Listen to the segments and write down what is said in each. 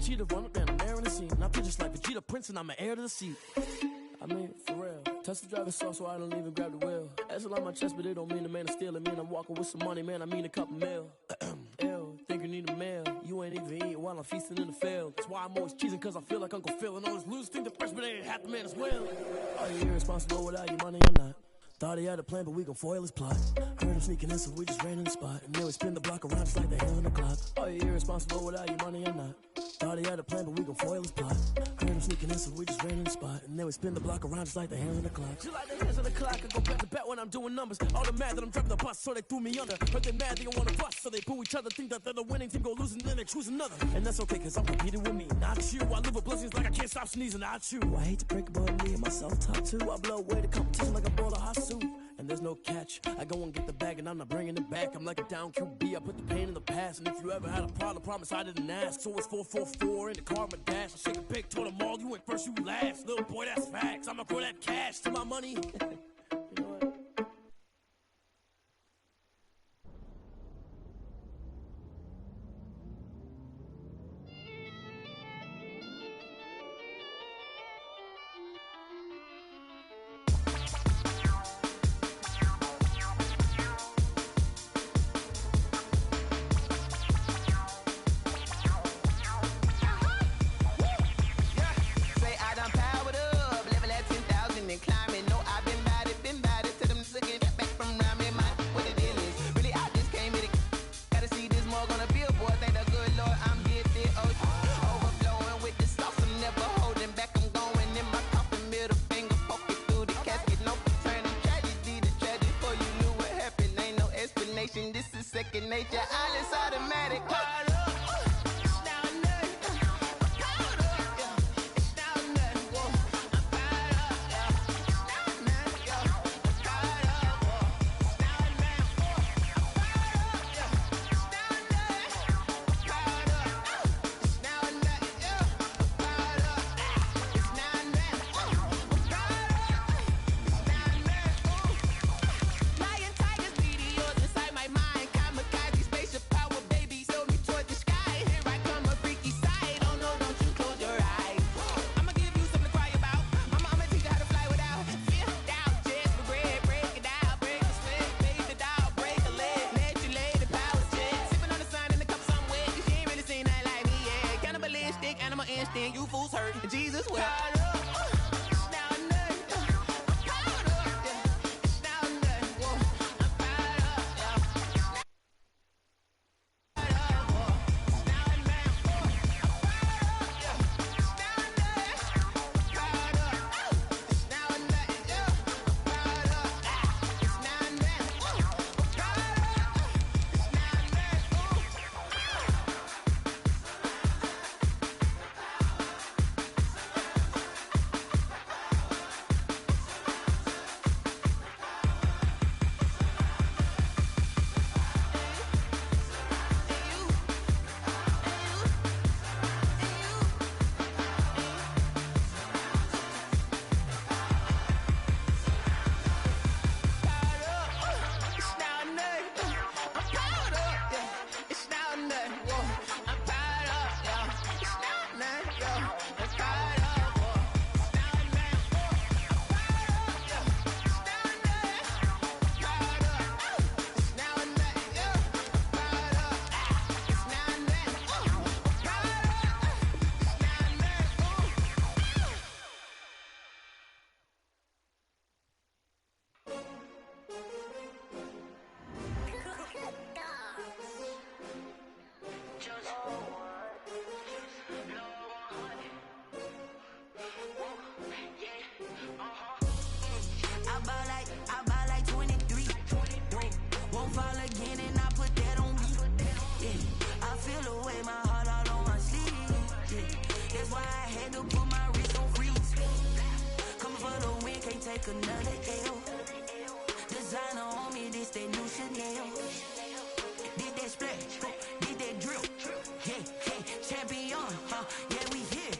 cheetah, run up down, I'm there in the scene. I feel just like Vegeta Prince and I'm an heir to the seat. I mean, for real. Touch the driver's soft so I don't even grab the wheel. That's a lot on my chest, but it don't mean the man is stealing. Mean I'm walking with some money, man, I mean a couple mil. Ew, think you need a meal. You ain't even eating while I'm feasting in the field. That's why I'm always cheesing, cause I feel like Uncle Phil. And all those losers think the freshman ain't half the man as well. Are you irresponsible without your money or not? Thought he had a plan, but we gon' foil his plot. Heard him sneaking in, so we just ran in the spot. And then we spin the block around just like the hell in the clock. Are you irresponsible without your money or not? Thought he had a plan, but we gon' foil his plot. Heard him sneaking in, so we just ran in the spot. And then we spin the block around just like the hands on the clock. Just like the hands on the clock, I go back to back when I'm doing numbers. All the mad that I'm driving the bus, so they threw me under. Heard they mad, they don't wanna bust, so they boo each other. Think that they're the winning team, go losing, then they choose another. And that's okay, cause I'm competing with me, not you. I live with blessings like I can't stop sneezing, not you. I hate to break it, but me and myself top too. I blow away the competition like a bowl of hot soup. And there's no catch. I go and get the bag and I'm not bringing it back. I'm like a down QB, I put the pain in the past. And if you ever had a problem, promise I didn't ask. So it's 444 in the car, my dash. I shake a big, told them all, you went first, you last. Little boy, that's facts. I'ma grow that cash to my money. You know what? This is second nature, all is automatic. You fools hurt. Jesus will. Another L. Designer on me, this that new Chanel. Did that splash, did that drill. Yeah, champion, yeah, we here.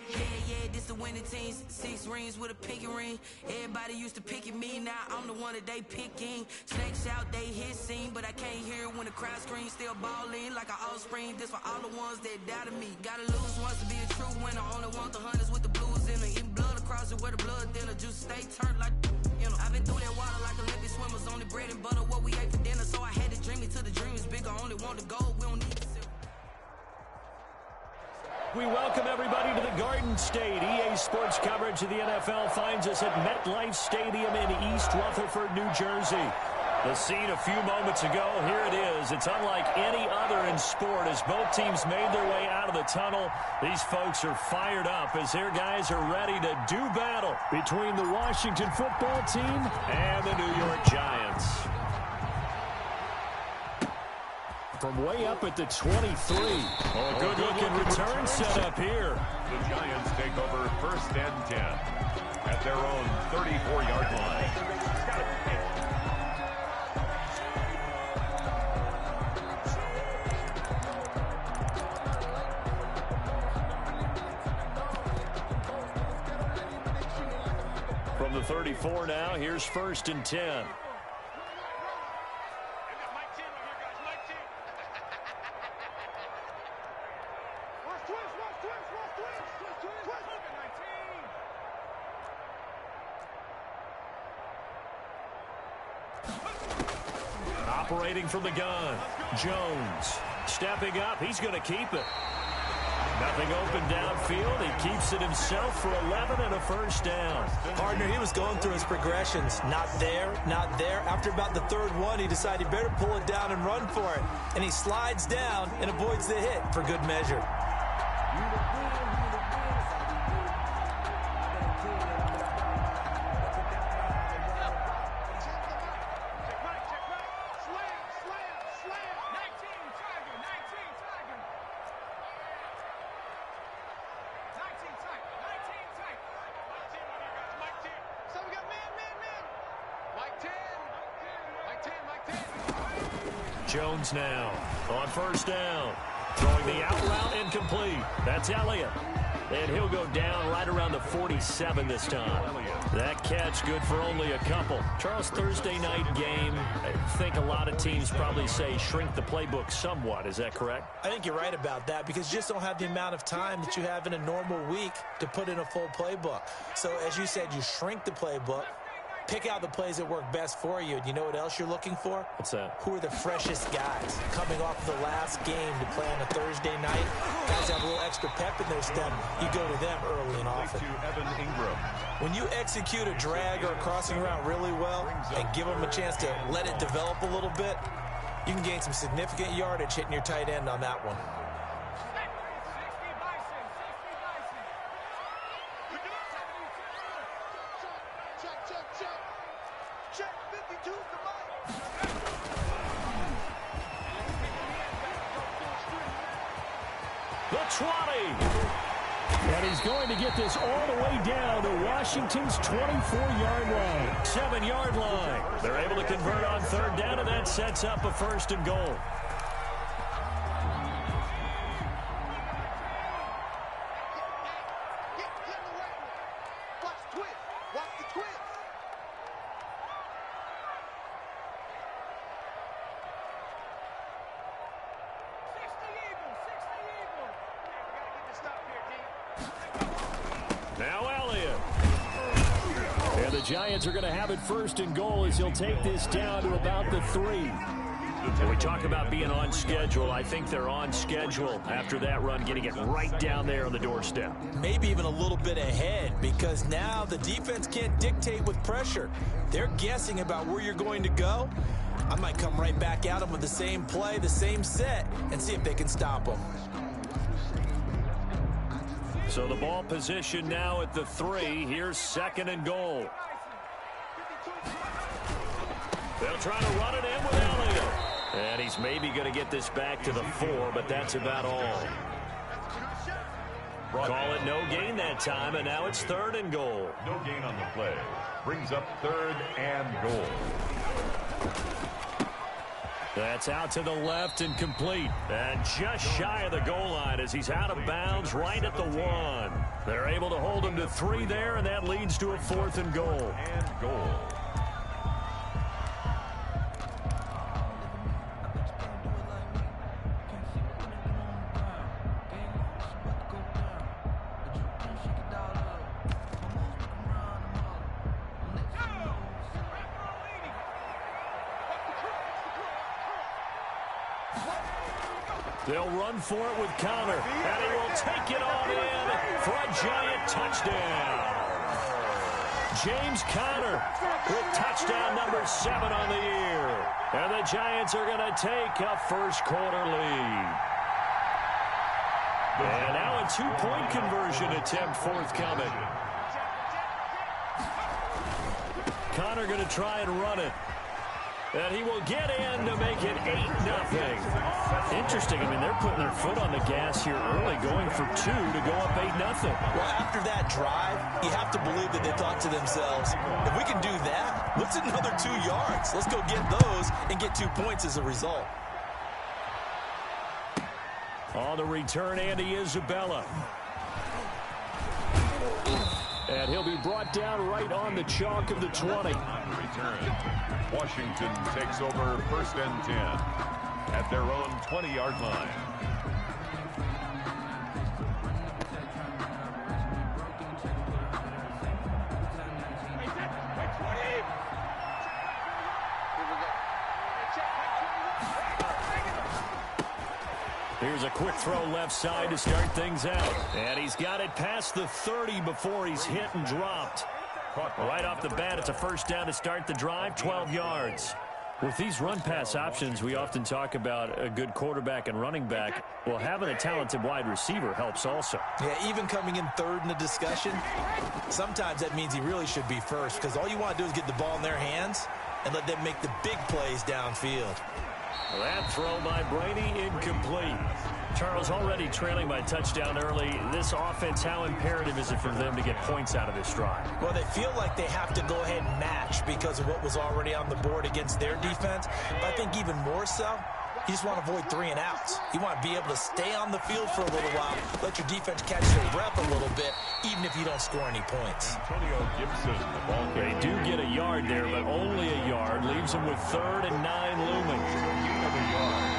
Yeah, this the winning team. 6 rings with a pinky ring. Everybody used to pick at me, now I'm the one that they picking. Snakes out, they hit scene, but I can't hear it when the crowd screams. Still balling like an offspring. This for all the ones that doubted me. Gotta lose once to be a true bread and butter, what we ate for dinner. So I had to dream it till the dream is bigger. Only want to go, we don't need to sell. We welcome everybody to the Garden State. EA Sports coverage of the NFL finds us at MetLife Stadium in East Rutherford, New Jersey. The scene a few moments ago, here it is. It's unlike any other in sport as both teams made their way out of the tunnel. These folks are fired up as their guys are ready to do battle between the Washington football team and the New York Giants. From way up at the 23. Oh, a good-looking return set up here. The Giants take over 1st and 10 at their own 34-yard line. From the 34 now, here's 1st and 10. Operating from the gun, Jones. Stepping up, he's going to keep it. Nothing open downfield. He keeps it himself for 11 and a 1st down. Partner, he was going through his progressions. Not there, not there. After about the 3rd one, he decided he better pull it down and run for it. And he slides down and avoids the hit for good measure. Jones now on 1st down. Throwing the out route incomplete. That's Elliott. And he'll go down right around the 47 this time. That catch good for only a couple. Charles, Thursday night game, I think a lot of teams probably say shrink the playbook somewhat. Is that correct? I think you're right about that because you just don't have the amount of time that you have in a normal week to put in a full playbook. So as you said, you shrink the playbook. Pick out the plays that work best for you. And you know what else you're looking for? What's that? Who are the freshest guys coming off the last game to play on a Thursday night? Guys have a little extra pep in their step. You go to them early and often. Evan Ingram. When you execute a drag or a crossing route really well and give them a chance to let it develop a little bit, you can gain some significant yardage hitting your tight end on that one. The 20. And he's going to get this all the way down to Washington's 24-yard line. 7-yard line. They're able to convert on 3rd down, and that sets up a 1st and goal. Now Elliott. And the Giants are going to have it 1st and goal as he'll take this down to about the 3. When we talk about being on schedule, I think they're on schedule after that run, getting it right down there on the doorstep. Maybe even a little bit ahead because now the defense can't dictate with pressure. They're guessing about where you're going to go. I might come right back at them with the same play, the same set, and see if they can stop them. So the ball position now at the 3. Here's 2nd and goal. They'll try to run it in with Elliott. And he's maybe going to get this back to the 4, but that's about all. Call it no gain that time, and now it's 3rd and goal. No gain on the play. Brings up 3rd and goal. That's out to the left and complete. And just shy of the goal line as he's out of bounds right at the 1. They're able to hold him to 3 there, and that leads to a 4th and goal. And goal. They'll run for it with Conner, and he will take it on in for a Giant touchdown. James Conner with touchdown number 7 on the year. And the Giants are going to take a first-quarter lead. And now a 2-point conversion attempt forthcoming. Conner going to try and run it. And he will get in to make it 8-0. Interesting. I mean, they're putting their foot on the gas here early, going for 2 to go up 8-0. Well, after that drive, you have to believe that they thought to themselves, if we can do that, what's another 2 yards? Let's go get those and get 2 points as a result. On the return, Andy Isabella. And he'll be brought down right on the chalk of the 20. Return. Washington takes over 1st and 10 at their own 20-yard line. Here's a quick throw left side to start things out. And he's got it past the 30 before he's hit and dropped. Right off the bat, it's a first down to start the drive, 12 yards. With these run-pass options, we often talk about a good quarterback and running back. Well, having a talented wide receiver helps also. Yeah, even coming in third in the discussion, sometimes that means he really should be first, because all you want to do is get the ball in their hands and let them make the big plays downfield. That throw by Brady incomplete. Charles, already trailing by touchdown early. This offense, how imperative is it for them to get points out of this drive? Well, they feel like they have to go ahead and match because of what was already on the board against their defense. But I think even more so, you just want to avoid 3 and outs. You want to be able to stay on the field for a little while, let your defense catch their breath a little bit, even if you don't score any points. Antonio Gibson, the ball They do get a yard there, but only a yard. Leaves them with 3rd and 9 looming.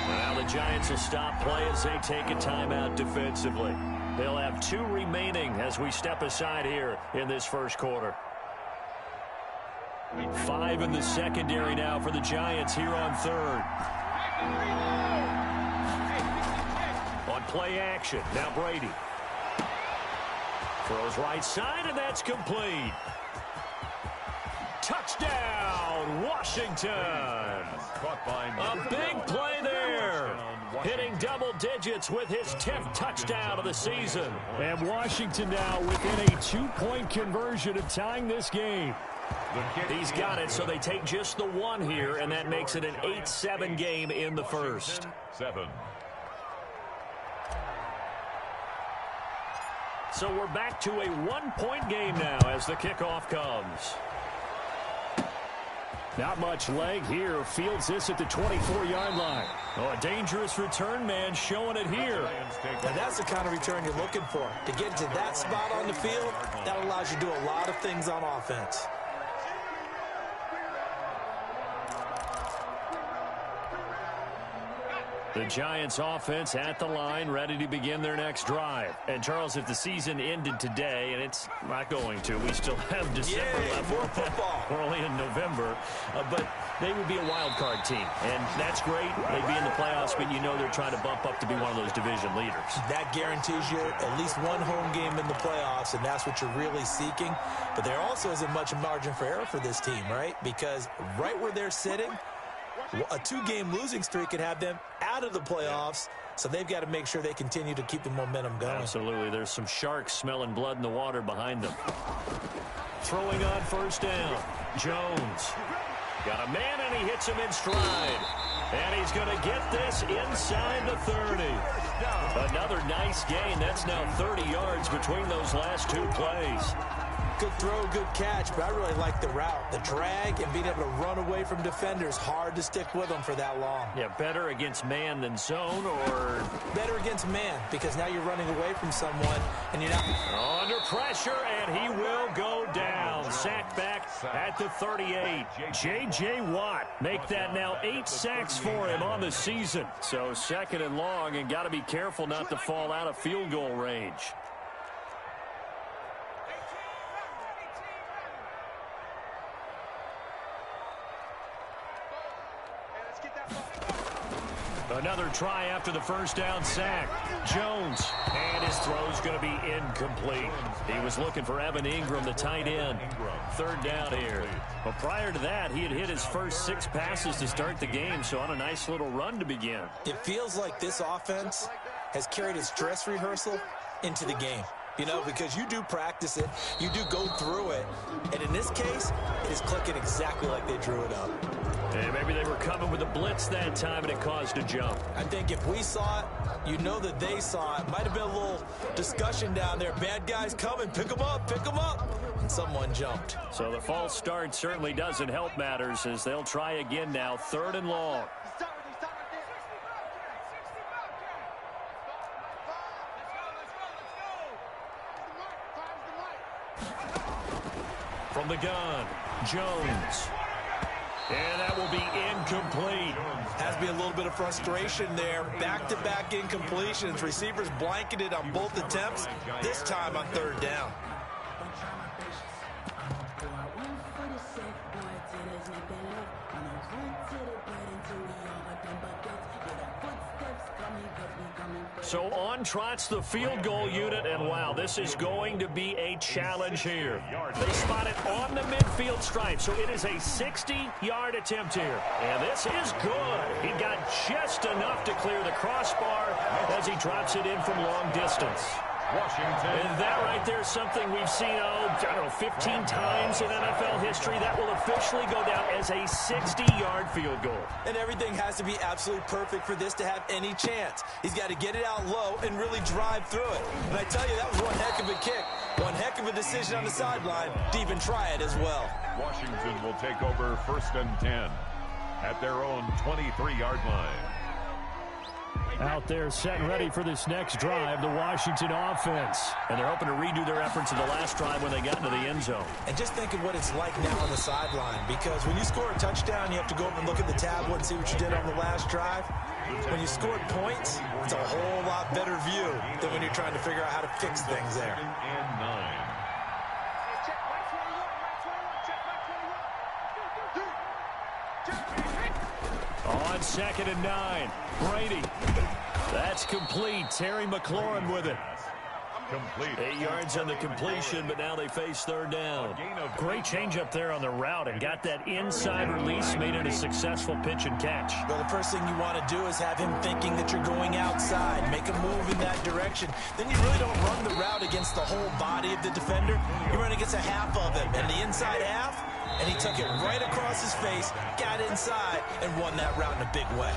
Now the Giants will stop play as they take a timeout defensively. They'll have 2 remaining as we step aside here in this first quarter. 5 in the secondary now for the Giants here on 3rd. On play action, now Brady. Throws right side, and that's complete. Touchdown, Washington. A big play there. Hitting double digits with his 10th touchdown of the season. And Washington now within a 2-point conversion of tying this game. He's got it, so they take just the 1 here, and that makes it an 8-7 game in the first. 7. So we're back to a 1-point game now as the kickoff comes. Not much leg here. Fields this at the 24-yard line. Oh, a dangerous return man showing it here. Now that's the kind of return you're looking for. To get to that spot on the field, that allows you to do a lot of things on offense. The Giants offense at the line, ready to begin their next drive. And Charles, if the season ended today, and it's not going to, we still have December left. More football. We're only in November, but they would be a wild card team. And that's great. They'd be in the playoffs, but you know they're trying to bump up to be one of those division leaders. That guarantees you at least 1 home game in the playoffs, and that's what you're really seeking. But there also isn't much margin for error for this team, right? Because right where they're sitting, a 2-game losing streak could have them out of the playoffs, so they've got to make sure they continue to keep the momentum going. Absolutely. There's some sharks smelling blood in the water behind them. Throwing on first down. Jones. Got a man, and he hits him in stride. And he's going to get this inside the 30. Another nice gain. That's now 30 yards between those last 2 plays. Good throw, good catch, but I really like the route. The drag and being able to run away from defenders, hard to stick with them for that long. Yeah, better against man than zone, or better against man, because now you're running away from someone and you're not under pressure, and he will go down. Sacked back at the 38. J.J. Watt make that now 8 sacks for him on the season. So 2nd and long, and got to be careful not to fall out of field goal range. Another try after the first down sack. Jones, and his throw's going to be incomplete. He was looking for Evan Ingram, the tight end. Third down here. But prior to that, he had hit his first 6 passes to start the game, so on a nice little run to begin. It feels like this offense has carried its dress rehearsal into the game. You know, because you do practice it, you do go through it, and in this case, it is clicking exactly like they drew it up. And maybe they were coming with a blitz that time, and it caused a jump. I think if we saw it, you know that they saw it. Might have been a little discussion down there. Bad guys coming, pick them up, and someone jumped. So the false start certainly doesn't help matters as they'll try again now, 3rd and long. From the gun, Jones. And that will be incomplete. Has to be a little bit of frustration there. Back-to-back incompletions. Receivers blanketed on both attempts, this time on 3rd down. So on trots the field goal unit, and wow, this is going to be a challenge here. They spot it on the midfield stripe, so it is a 60-yard attempt here. And this is good. He got just enough to clear the crossbar as he drops it in from long distance. Washington. And that right there is something we've seen, 15 times in NFL history. That will officially go down as a 60-yard field goal. And everything has to be absolutely perfect for this to have any chance. He's got to get it out low and really drive through it. And I tell you, that was one heck of a kick. One heck of a decision on the sideline to even try it as well. Washington will take over 1st and 10 at their own 23-yard line. Out there set and ready for this next drive, the Washington offense. And they're hoping to redo their efforts in the last drive when they got into the end zone. And just think of what it's like now on the sideline, because when you score a touchdown, you have to go over and look at the tablet and see what you did on the last drive. When you scored points, it's a whole lot better view than when you're trying to figure out how to fix things there. And 9. On 2nd and 9, Brady. That's complete. Terry McLaurin with it. Complete. 8 yards on the completion, but now they face 3rd down. Great change up there on the route and got that inside release, made it a successful pitch and catch. Well, the first thing you want to do is have him thinking that you're going outside, make a move in that direction. Then you really don't run the route against the whole body of the defender. You run against a half of him, and the inside half, and he took it right across his face, got inside, and won that route in a big way.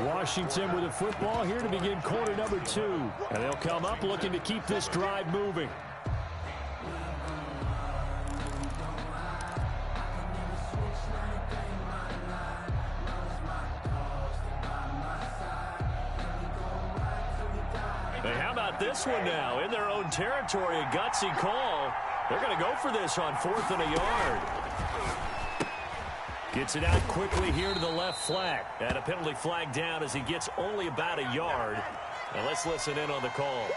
Washington with the football here to begin quarter number 2. And they'll come up looking to keep this drive moving. Hey, how about this one now? In their own territory, a gutsy call. They're going to go for this on 4th and a yard. Gets it out quickly here to the left flat. And a penalty flag down as he gets only about a yard. Now let's listen in on the call.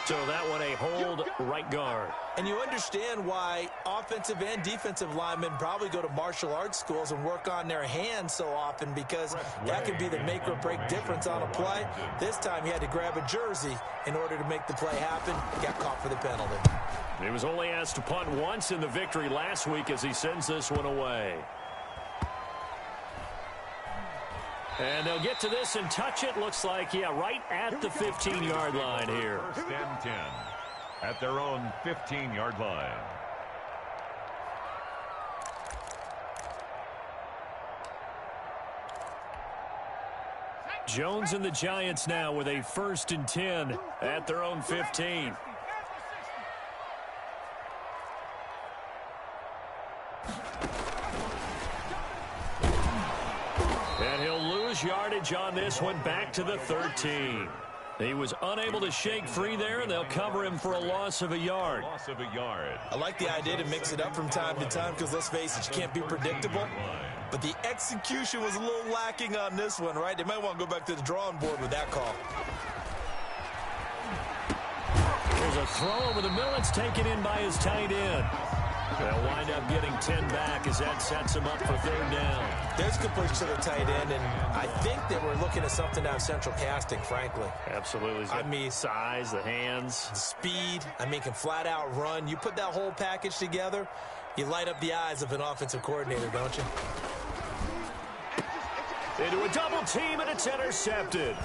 So that one a hold right guard. And you understand why offensive and defensive linemen probably go to martial arts schools and work on their hands so often, because that can be the make or break difference on a play. This time he had to grab a jersey in order to make the play happen. Got caught for the penalty. He was only asked to punt once in the victory last week as he sends this one away. And they'll get to this and touch it. Looks like, right at the 15-yard line here. 1st and 10 at their own 15-yard line. Jones and the Giants now with a 1st and 10 at their own 15. And he'll lose yardage on this one, back to the 13. He was unable to shake free there, and they'll cover him for a loss of a yard. Loss of a yard. I like the idea to mix it up from time to time, because let's face it, you can't be predictable. But the execution was a little lacking on this one, right? They might want to go back to the drawing board with that call. There's a throw over the middle. It's taken in by his tight end. They'll wind up getting 10 back as that sets them up for third down. There's completion to the tight end, and I think that we're looking at something out of central casting, frankly. Absolutely. I mean, size, the hands. the speed, can flat out run. You put that whole package together, you light up the eyes of an offensive coordinator, don't you? Into a double team, and it's intercepted.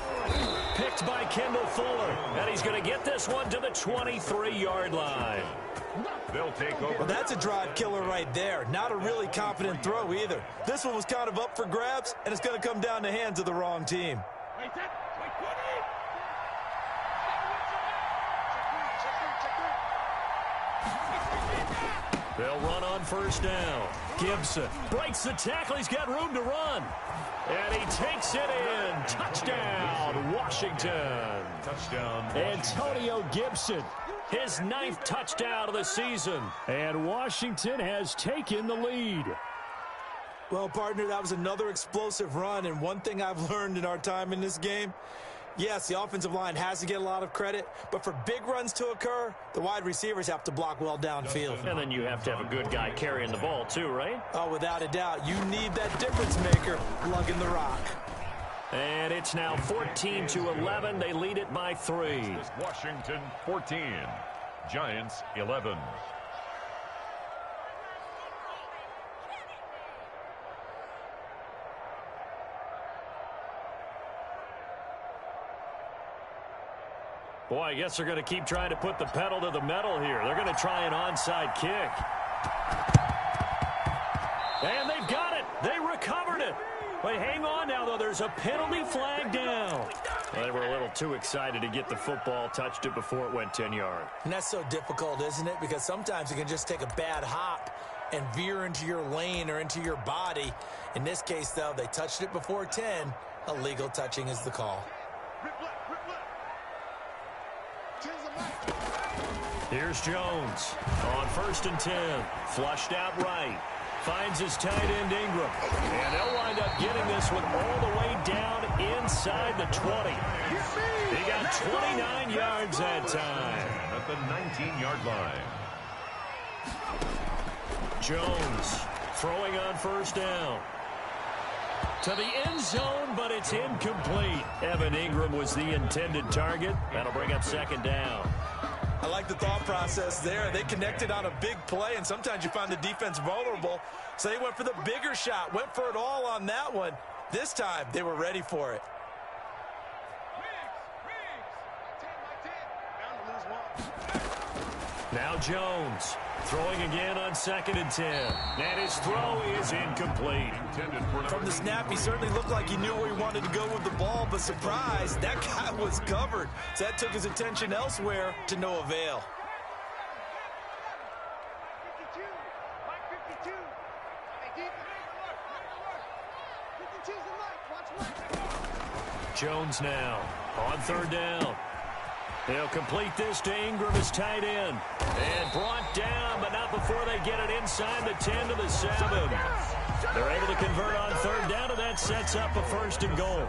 Picked by Kendall Fuller, and he's going to get this one to the 23-yard line. They'll take over. Well, that's a drive killer right there. Not a really confident throw either. This one was kind of up for grabs, and it's going to come down the hands of the wrong team. They'll run on first down. Gibson breaks the tackle. He's got room to run. And he takes it in. Touchdown, Washington. Touchdown, Antonio Gibson, his 9th touchdown of the season. And Washington has taken the lead. Well, partner, that was another explosive run, and one thing I've learned in our time in this game, yes, the offensive line has to get a lot of credit, but for big runs to occur, the wide receivers have to block well downfield. And then you have to have a good guy carrying the ball too, right? Oh, without a doubt. You need that difference maker lugging the rock. And it's now 14-11. They lead it by 3. Washington 14, Giants 11. Boy, I guess they're going to keep trying to put the pedal to the metal here. They're going to try an onside kick. And they've got it. They recovered it. But hang on now, though. There's a penalty flag down. Well, they were a little too excited to get the football, touched it before it went 10 yards. And that's so difficult, isn't it? Because sometimes you can just take a bad hop and veer into your lane or into your body. In this case, though, they touched it before 10. Illegal touching is the call. Here's Jones on 1st and 10. Flushed out right. Finds his tight end Ingram. And they'll wind up getting this one all the way down inside the 20. He got 29 yards that time. At the 19-yard line. Jones throwing on 1st down. To the end zone, but it's incomplete. Evan Ingram was the intended target. That'll bring up 2nd down. I like the thought process there. They connected on a big play, and sometimes you find the defense vulnerable. So they went for the bigger shot, went for it all on that one. This time, they were ready for it. Now Jones throwing again on 2nd and 10. And his throw is incomplete. From the snap, he certainly looked like he knew where he wanted to go with the ball, but surprise, that guy was covered. So that took his attention elsewhere to no avail. Jones now on 3rd down. They'll complete this to Ingram as tight end. And brought down, but not before they get it inside the 10 to the 7. They're able to convert on 3rd down, and that sets up a 1st and goal.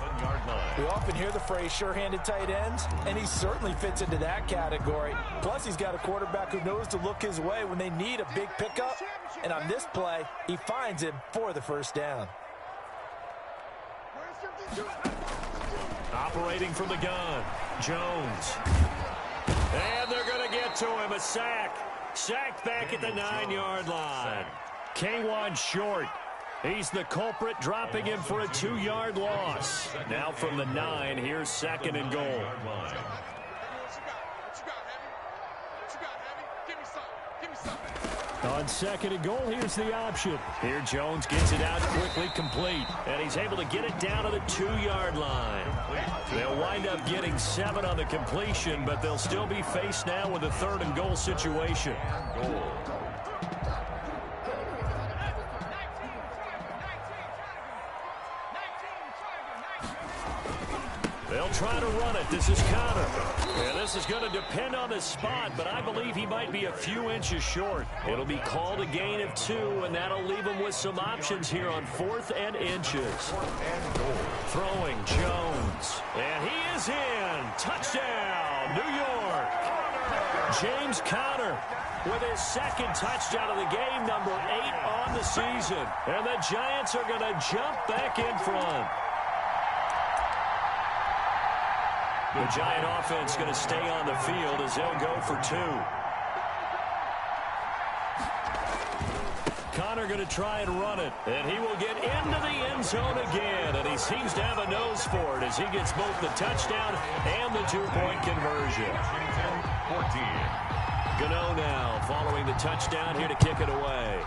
We often hear the phrase sure-handed tight ends, and he certainly fits into that category. Plus, he's got a quarterback who knows to look his way when they need a big pickup. And on this play, he finds him for the 1st down. Operating from the gun, Jones. And they're going to get to him, a sack. Sacked back at the 9-yard line. K'Wan Short. He's the culprit, dropping him for a 2-yard loss. Now from the 9, here's 2nd and goal. On 2nd and goal, here's the option. Here Jones gets it out quickly, complete. And he's able to get it down to the 2-yard line. They'll wind up getting 7 on the completion, but they'll still be faced now with a 3rd and goal situation. They'll try to run it. This is Connor. And this is going to depend on the spot, but I believe he might be a few inches short. It'll be called a gain of 2, and that'll leave him with some options here on 4th and inches. Throwing Jones. And he is in. Touchdown, New York. James Conner with his second touchdown of the game, number 8 on the season. And the Giants are going to jump back in front. The Giant offense going to stay on the field as they'll go for 2. Connor going to try and run it, and he will get into the end zone again, and he seems to have a nose for it as he gets both the touchdown and the 2-point conversion. 14. Gano now following the touchdown here to kick it away.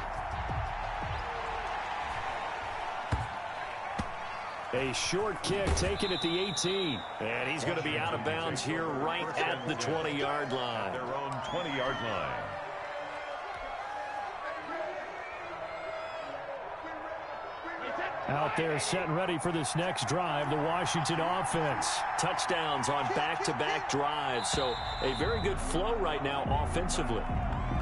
A short kick taken at the 18. And he's going to be out of bounds here right at the 20-yard line. Their own 20-yard line. Out there set and ready for this next drive, the Washington offense. Touchdowns on back-to-back drives, so a very good flow right now offensively.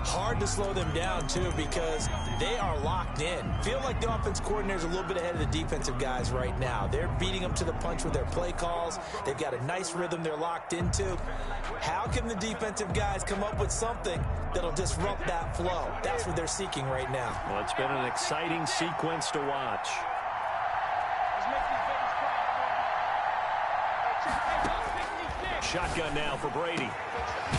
Hard to slow them down, too, because they are locked in. Feel like the offense coordinator's a little bit ahead of the defensive guys right now. They're beating them to the punch with their play calls. They've got a nice rhythm they're locked into. How can the defensive guys come up with something that'll disrupt that flow? That's what they're seeking right now. Well, it's been an exciting sequence to watch. Shotgun now for Brady.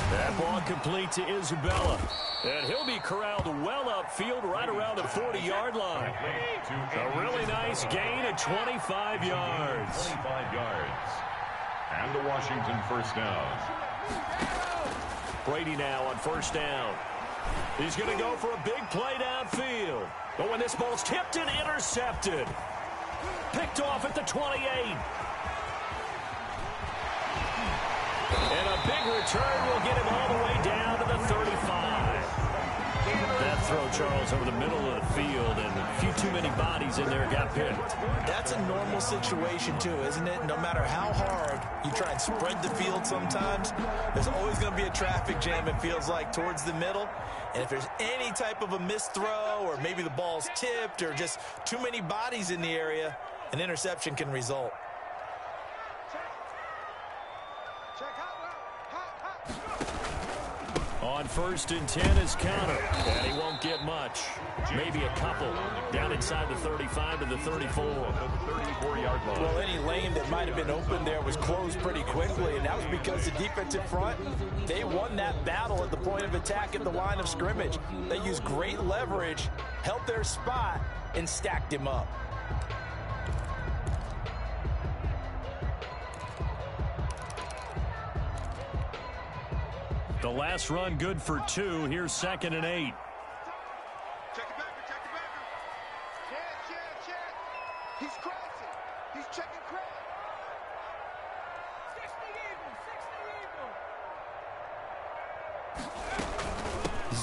That ball complete to Isabella. And he'll be corralled well upfield right around the 40-yard line. A really nice gain of 25 yards. 25 yards. And the Washington first down. Brady now on first down. He's going to go for a big play downfield. But when this ball's tipped and intercepted. Picked off at the 28. And a big return will get him all the way down to the 35. That throw, Charles, over the middle of the field, and a few too many bodies in there got picked. That's a normal situation, too, isn't it? No matter how hard you try and spread the field sometimes, there's always going to be a traffic jam, it feels like, towards the middle. And if there's any type of a missed throw, or maybe the ball's tipped, or just too many bodies in the area, an interception can result. On first and 10 is Connor, and he won't get much. Maybe a couple down inside the 35 to the 34. 34-yard line. Well, any lane that might have been open there was closed pretty quickly, and that was because the defensive front, they won that battle at the point of attack at the line of scrimmage. They used great leverage, held their spot, and stacked him up. The last run good for 2. Here's 2nd and 8. Check it back. Check. He's crossing. He's checking crack. 60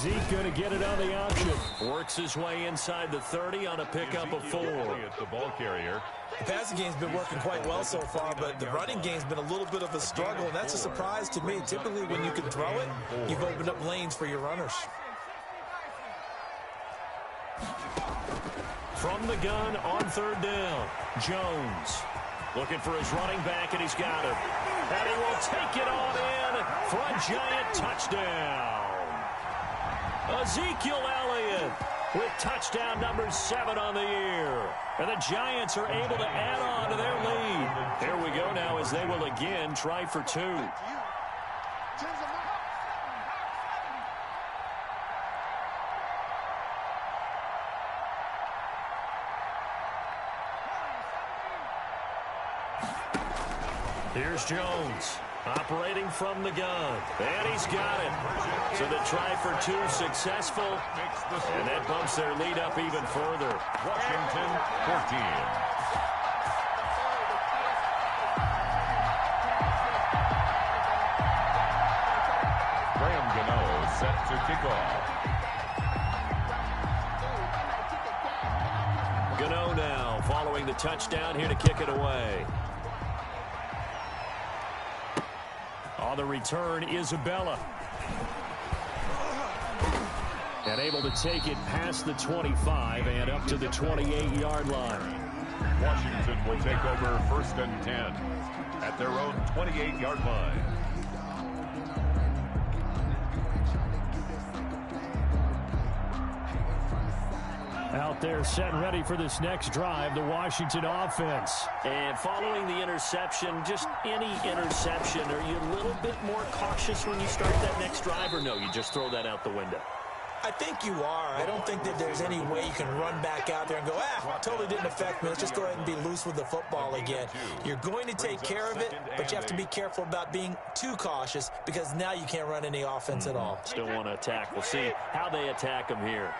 even. Zeke going to get it on the option. Works his way inside the 30 on a pickup of 4. At the ball carrier. The passing game's been working quite well so far, but the running game's been a little bit of a struggle, and that's a surprise to me. Typically, when you can throw it, you've opened up lanes for your runners. From the gun on 3rd down, Jones looking for his running back, and he's got him. And he will take it on in for a Giant touchdown. Ezekiel Elliott with touchdown number 7 on the year. And the Giants are able to add on to their lead. Here we go now as they will again try for 2. Here's Jones. Operating from the gun. And he's got it. So the try for 2 successful. And that bumps their lead up even further. Washington 14. Graham Gano set to kick off. Gano now following the touchdown here to kick it away. On the return, Isabella. And able to take it past the 25 and up to the 28-yard line. Washington will take over 1st and 10 at their own 28-yard line. Out there set and ready for this next drive, the Washington offense. And following the interception, just any interception, are you a little bit more cautious when you start that next drive, or no, you just throw that out the window? I think you are. I don't think that there's any way you can run back out there and go, totally didn't affect me. Let's just go ahead and be loose with the football again. You're going to take care of it, but you have to be careful about being too cautious because now you can't run any offense at all. Still want to attack. We'll see how they attack them here.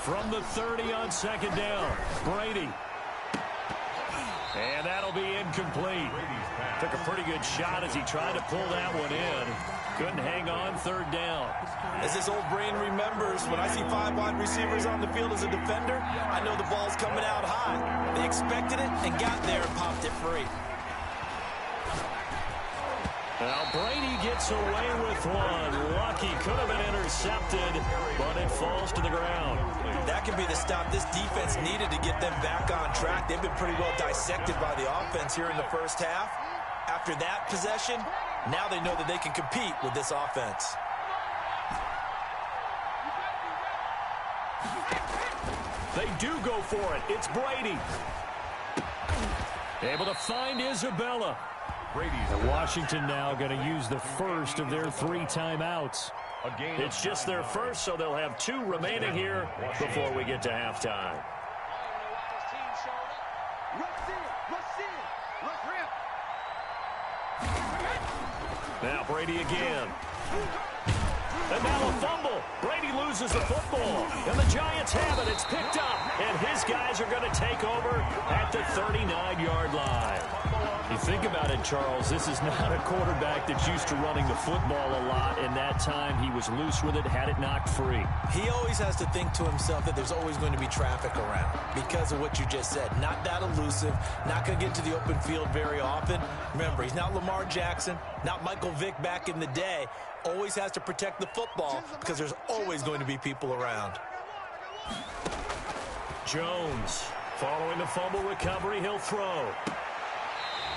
From the 30 on second down, Brady. And that'll be incomplete. Took a pretty good shot as he tried to pull that one in. Couldn't hang on third down. As this old brain remembers, when I see 5 wide receivers on the field as a defender, I know the ball's coming out high. They expected it and got there and popped it free. Now Brady gets away with one. Lucky, could have been intercepted, but it falls to the ground. That could be the stop this defense needed to get them back on track. They've been pretty well dissected by the offense here in the first half. After that possession, now they know that they can compete with this offense. They do go for it. It's Brady. Able to find Isabella. And Washington now going to use the first of their 3 timeouts. It's just their first, so they'll have 2 remaining here before we get to halftime. Now Brady again. And now a fumble. Brady loses the football. And the Giants have it. It's picked up. And his guys are going to take over at the 39-yard line. You think about it, Charles, this is not a quarterback that's used to running the football a lot, and that time he was loose with it, had it knocked free. He always has to think to himself that there's always going to be traffic around because of what you just said. Not that elusive, not going to get to the open field very often. Remember, he's not Lamar Jackson, not Michael Vick back in the day. Always has to protect the football because there's always going to be people around. Jones, following the fumble recovery, he'll throw.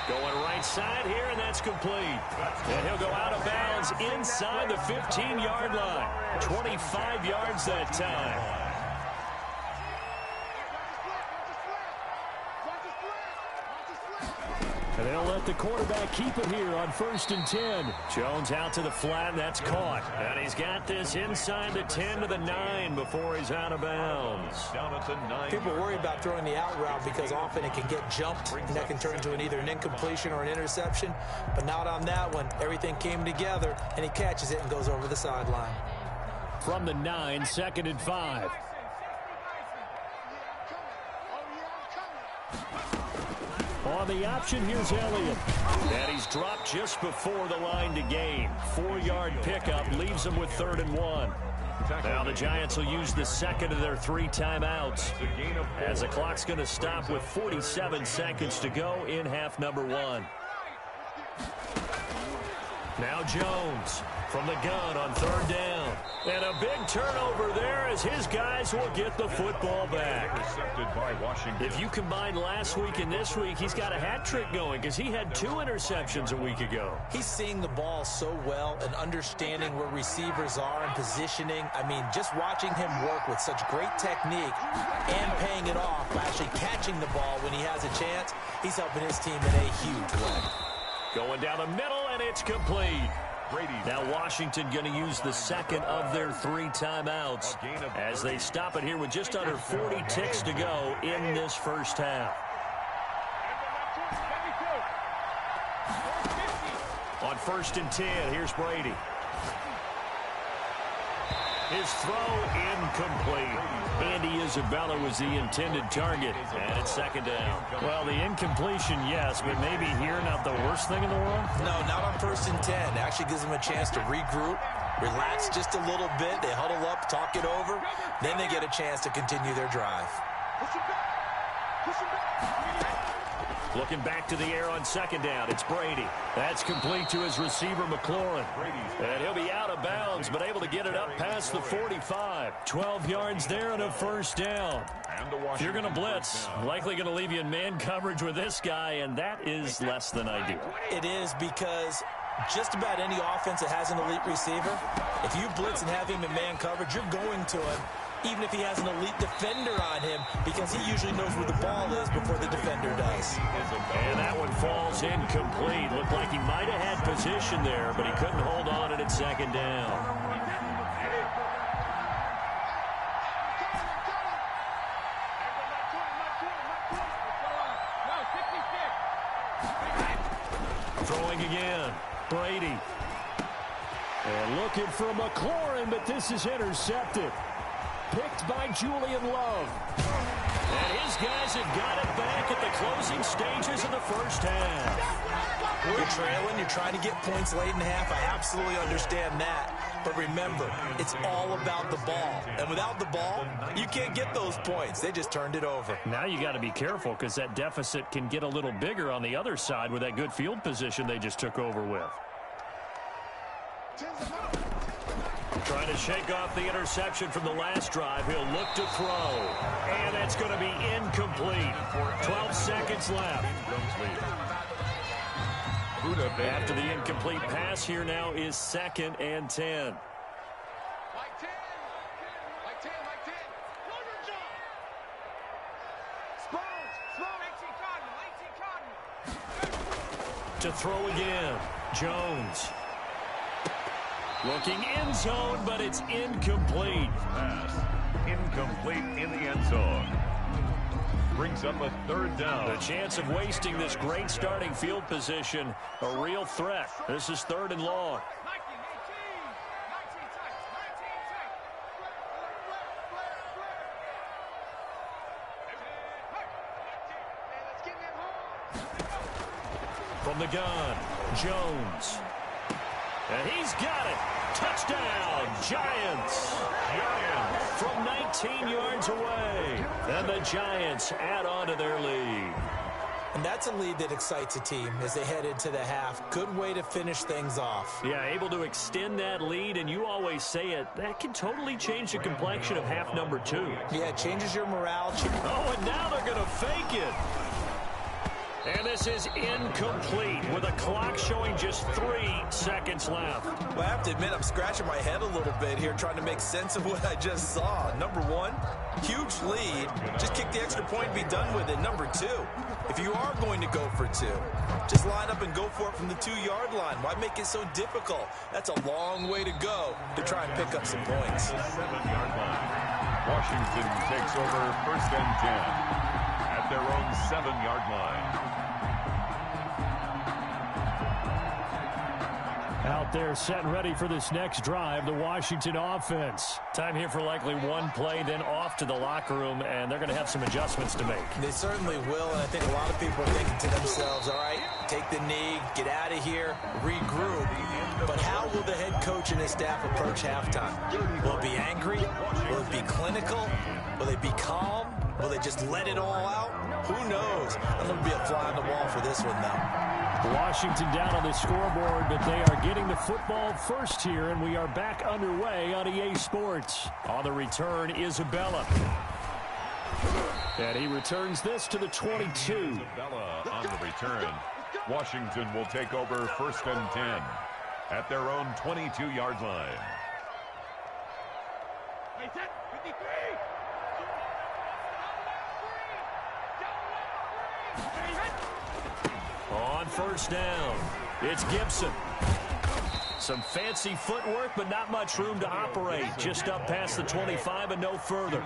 Going right side here, and that's complete. And he'll go out of bounds inside the 15-yard line. 25 yards that time. And they'll let the quarterback keep it here on 1st and 10. Jones out to the flat, and that's caught. And he's got this inside the 10 to the 9 before he's out of bounds. People worry about throwing the out route because often it can get jumped, and that can turn into either an incompletion or an interception. But not on that one. Everything came together, and he catches it and goes over the sideline. From the 9, 2nd and 5. On the option, here's Elliott. And he's dropped just before the line to gain. 4-yard pickup leaves him with 3rd and 1. Now the Giants will use the second of their 3 timeouts as the clock's going to stop with 47 seconds to go in half number 1. Now Jones from the gun on 3rd down. And a big turnover there as his guys will get the football back. If you combine last week and this week, he's got a hat trick going because he had 2 interceptions a week ago. He's seeing the ball so well and understanding where receivers are and positioning. I mean, just watching him work with such great technique and paying it off by actually catching the ball when he has a chance, he's helping his team in a huge way. Going down the middle, and it's complete. Now Washington going to use the second of their 3 timeouts as they stop it here with just under 40 ticks to go in this first half. On 1st and 10, here's Brady. His throw incomplete. Andy Isabella was the intended target, and it's 2nd down. Well, the incompletion, yes, but maybe here not the worst thing in the world? No, not on 1st and 10. It actually gives them a chance to regroup, relax just a little bit. They huddle up, talk it over. Then they get a chance to continue their drive. Looking back to the air on second down. It's Brady. That's complete to his receiver, McLaurin. And he'll be out of bounds, but able to get it up past the 45. 12 yards there and a first down. If you're going to blitz, likely going to leave you in man coverage with this guy, and that is less than ideal. It is, because just about any offense that has an elite receiver, if you blitz and have him in man coverage, you're going to him, even if he has an elite defender on him, because he usually knows where the ball is before the defender does. And that one falls incomplete. Looked like he might have had position there, but he couldn't hold on it at second down. Throwing again, Brady. And looking for McLaurin, but this is intercepted. Picked by Julian Love. And his guys have got it back at the closing stages of the first half. You're trailing, you're trying to get points late in the half. I absolutely understand that. But remember, it's all about the ball. And without the ball, you can't get those points. They just turned it over. Now you got to be careful, because that deficit can get a little bigger on the other side with that good field position they just took over with. Trying to shake off the interception from the last drive. He'll look to throw. And that's going to be incomplete. 12 seconds left. After the incomplete pass, here now is 2nd and 10. To throw again, Jones. Looking end zone, but it's incomplete. Pass incomplete in the end zone. Brings up a 3rd down. The chance of wasting this great starting field position, a real threat. This is 3rd and long. From the gun, Jones. And he's got it. Touchdown, Giants. From 19 yards away. And the Giants add on to their lead. And that's a lead that excites a team as they head into the half. Good way to finish things off. Yeah, able to extend that lead, and you always say it, that can totally change the complexion of half number 2. Yeah, it changes your morale. Oh, and now they're going to fake it. And this is incomplete with a clock showing just 3 seconds left. Well, I have to admit, I'm scratching my head a little bit here trying to make sense of what I just saw. Number 1, huge lead. Just kick the extra point and be done with it. Number 2, if you are going to go for 2, just line up and go for it from the 2-yard line. Why make it so difficult? That's a long way to go to try and pick up some points. 7-yard line. Washington takes over 1st and 10 at their own 7-yard line. Out there set and ready for this next drive, the Washington offense. Time here for likely one play, then off to the locker room, and they're going to have some adjustments to make. They certainly will, and I think a lot of people are thinking to themselves, all right, take the knee, get out of here, regroup. But how will the head coach and his staff approach halftime? Will it be angry? Will it be clinical? Will they be calm? Will they just let it all out? Who knows? I'm going to be a fly on the wall for this one, though. Washington down on the scoreboard, but they are getting the football first here, and we are back underway on EA Sports. On the return, Isabella. And he returns this to the 22. Isabella on the return. Washington will take over 1st and 10 at their own 22-yard line. On 1st down, it's Gibson. Some fancy footwork, but not much room to operate. Just up past the 25 and no further.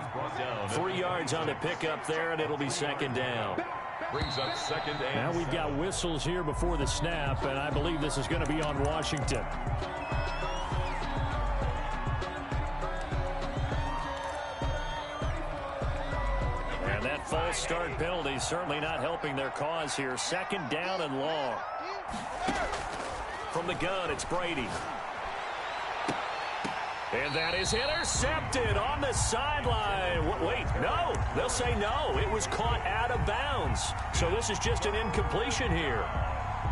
3 yards on the pickup there, and it'll be 2nd down. Brings up 2nd and Now we've got whistles here before the snap, and I believe this is going to be on Washington. And that false start penalty certainly not helping their cause here. 2nd down and long. From the gun, it's Brady. And that is intercepted on the sideline. Wait, no. They'll say no. It was caught out of bounds. So this is just an incompletion here.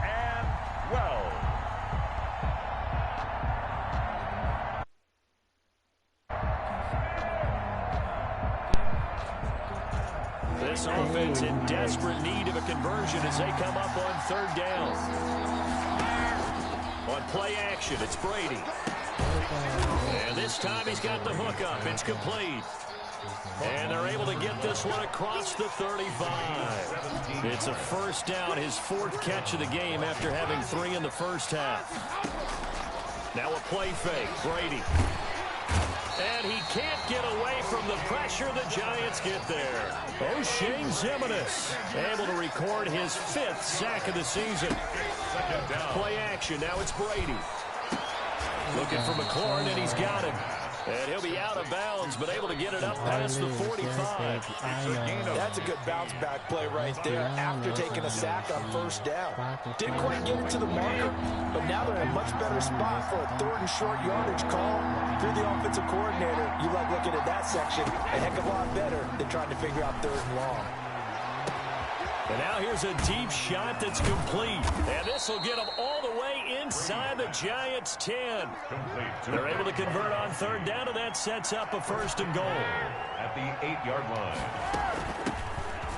And, well. This offense in desperate need of a conversion as they come up on third down. On play action, it's Brady. And this time he's got the hook up. It's complete. And they're able to get this one across the 35. It's a first down, his fourth catch of the game after having 3 in the first half. Now a play fake, Brady. And he can't get away from the pressure. The Giants get there. O'Shane Ximines able to record his 5th sack of the season. Play action. Now it's Brady. Looking for McLaurin, and he's got him. And he'll be out of bounds, but able to get it up past the 45. That's a good bounce-back play right there after taking a sack on first down. Didn't quite get it to the marker, but now they're in a much better spot for a 3rd and short yardage call. If you're the offensive coordinator, you like looking at that section a heck of a lot better than trying to figure out 3rd and long. And now here's a deep shot that's complete. And this will get them all the way inside the Giants' 10. They're able to convert on third down, and that sets up a 1st and goal. At the 8-yard line.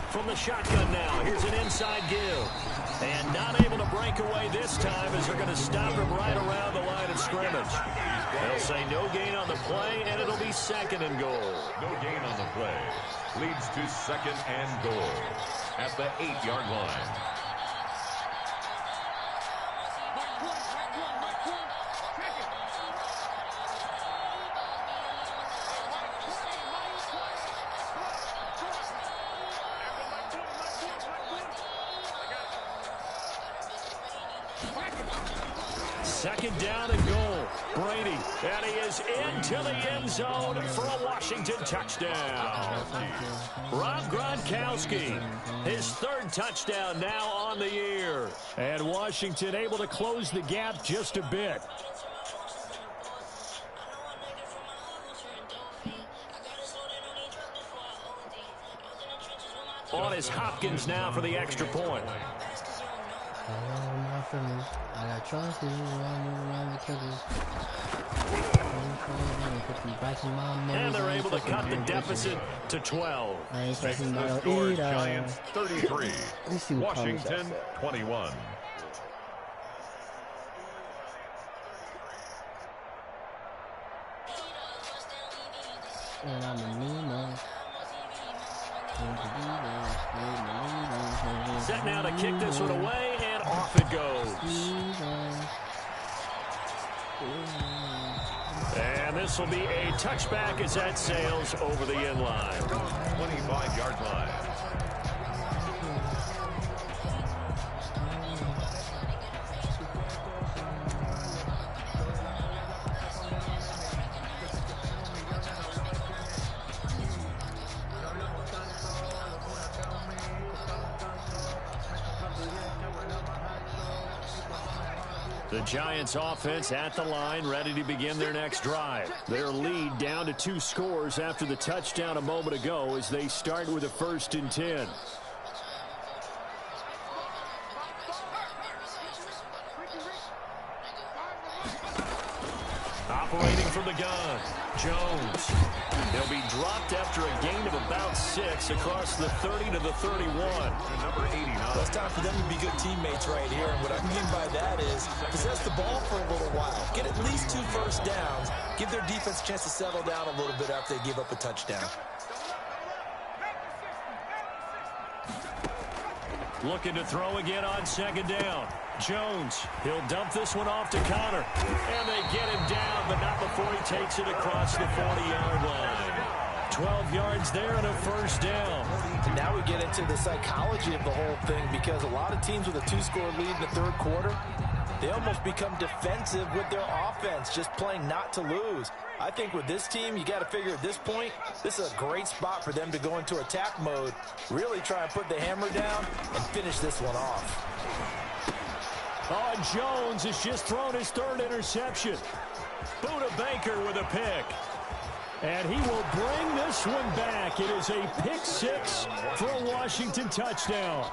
From the shotgun now, here's an inside give. And not able to break away this time as they're going to stop him right around the line of scrimmage. They'll say no gain on the play, and it'll be 2nd and goal. No gain on the play. Leads to 2nd and goal. At the 8-yard line. Second down and goal. Brady, and he is into the end zone for a Washington touchdown. Rob Gronkowski, his 3rd touchdown now on the year. And Washington able to close the gap just a bit. On is Hopkins now for the extra point. I got trust in you. And they're able to cut the deficit to 12. Score Giants 33. Washington 21. And I'm a Nemo. Set now to kick this one away, and off it goes. And this will be a touchback as that sails over the end line. 25-yard line. The Giants offense at the line, ready to begin their next drive. Their lead down to 2 scores after the touchdown a moment ago as they start with a 1st and 10. Operating from the gun, Jones. He'll be dropped after a gain of about 6 across the 30 to the 31. Number 89. Well, it's time for them to be good teammates right here. And what I mean by that is possess the ball for a little while. Get at least 2 first downs. Give their defense a chance to settle down a little bit after they give up a touchdown. Looking to throw again on 2nd down. Jones, he'll dump this one off to Connor. And they get him down, but not before he takes it across the 40-yard line. 12 yards there and a 1st down. And now we get into the psychology of the whole thing, because a lot of teams with a 2-score lead in the 3rd quarter, they almost become defensive with their offense, just playing not to lose. I think with this team, you got to figure at this point, this is a great spot for them to go into attack mode, really try and put the hammer down and finish this one off. Oh, Jones has just thrown his 3rd interception. Buda Baker with a pick. And he will bring this one back. It is a pick six for a Washington touchdown.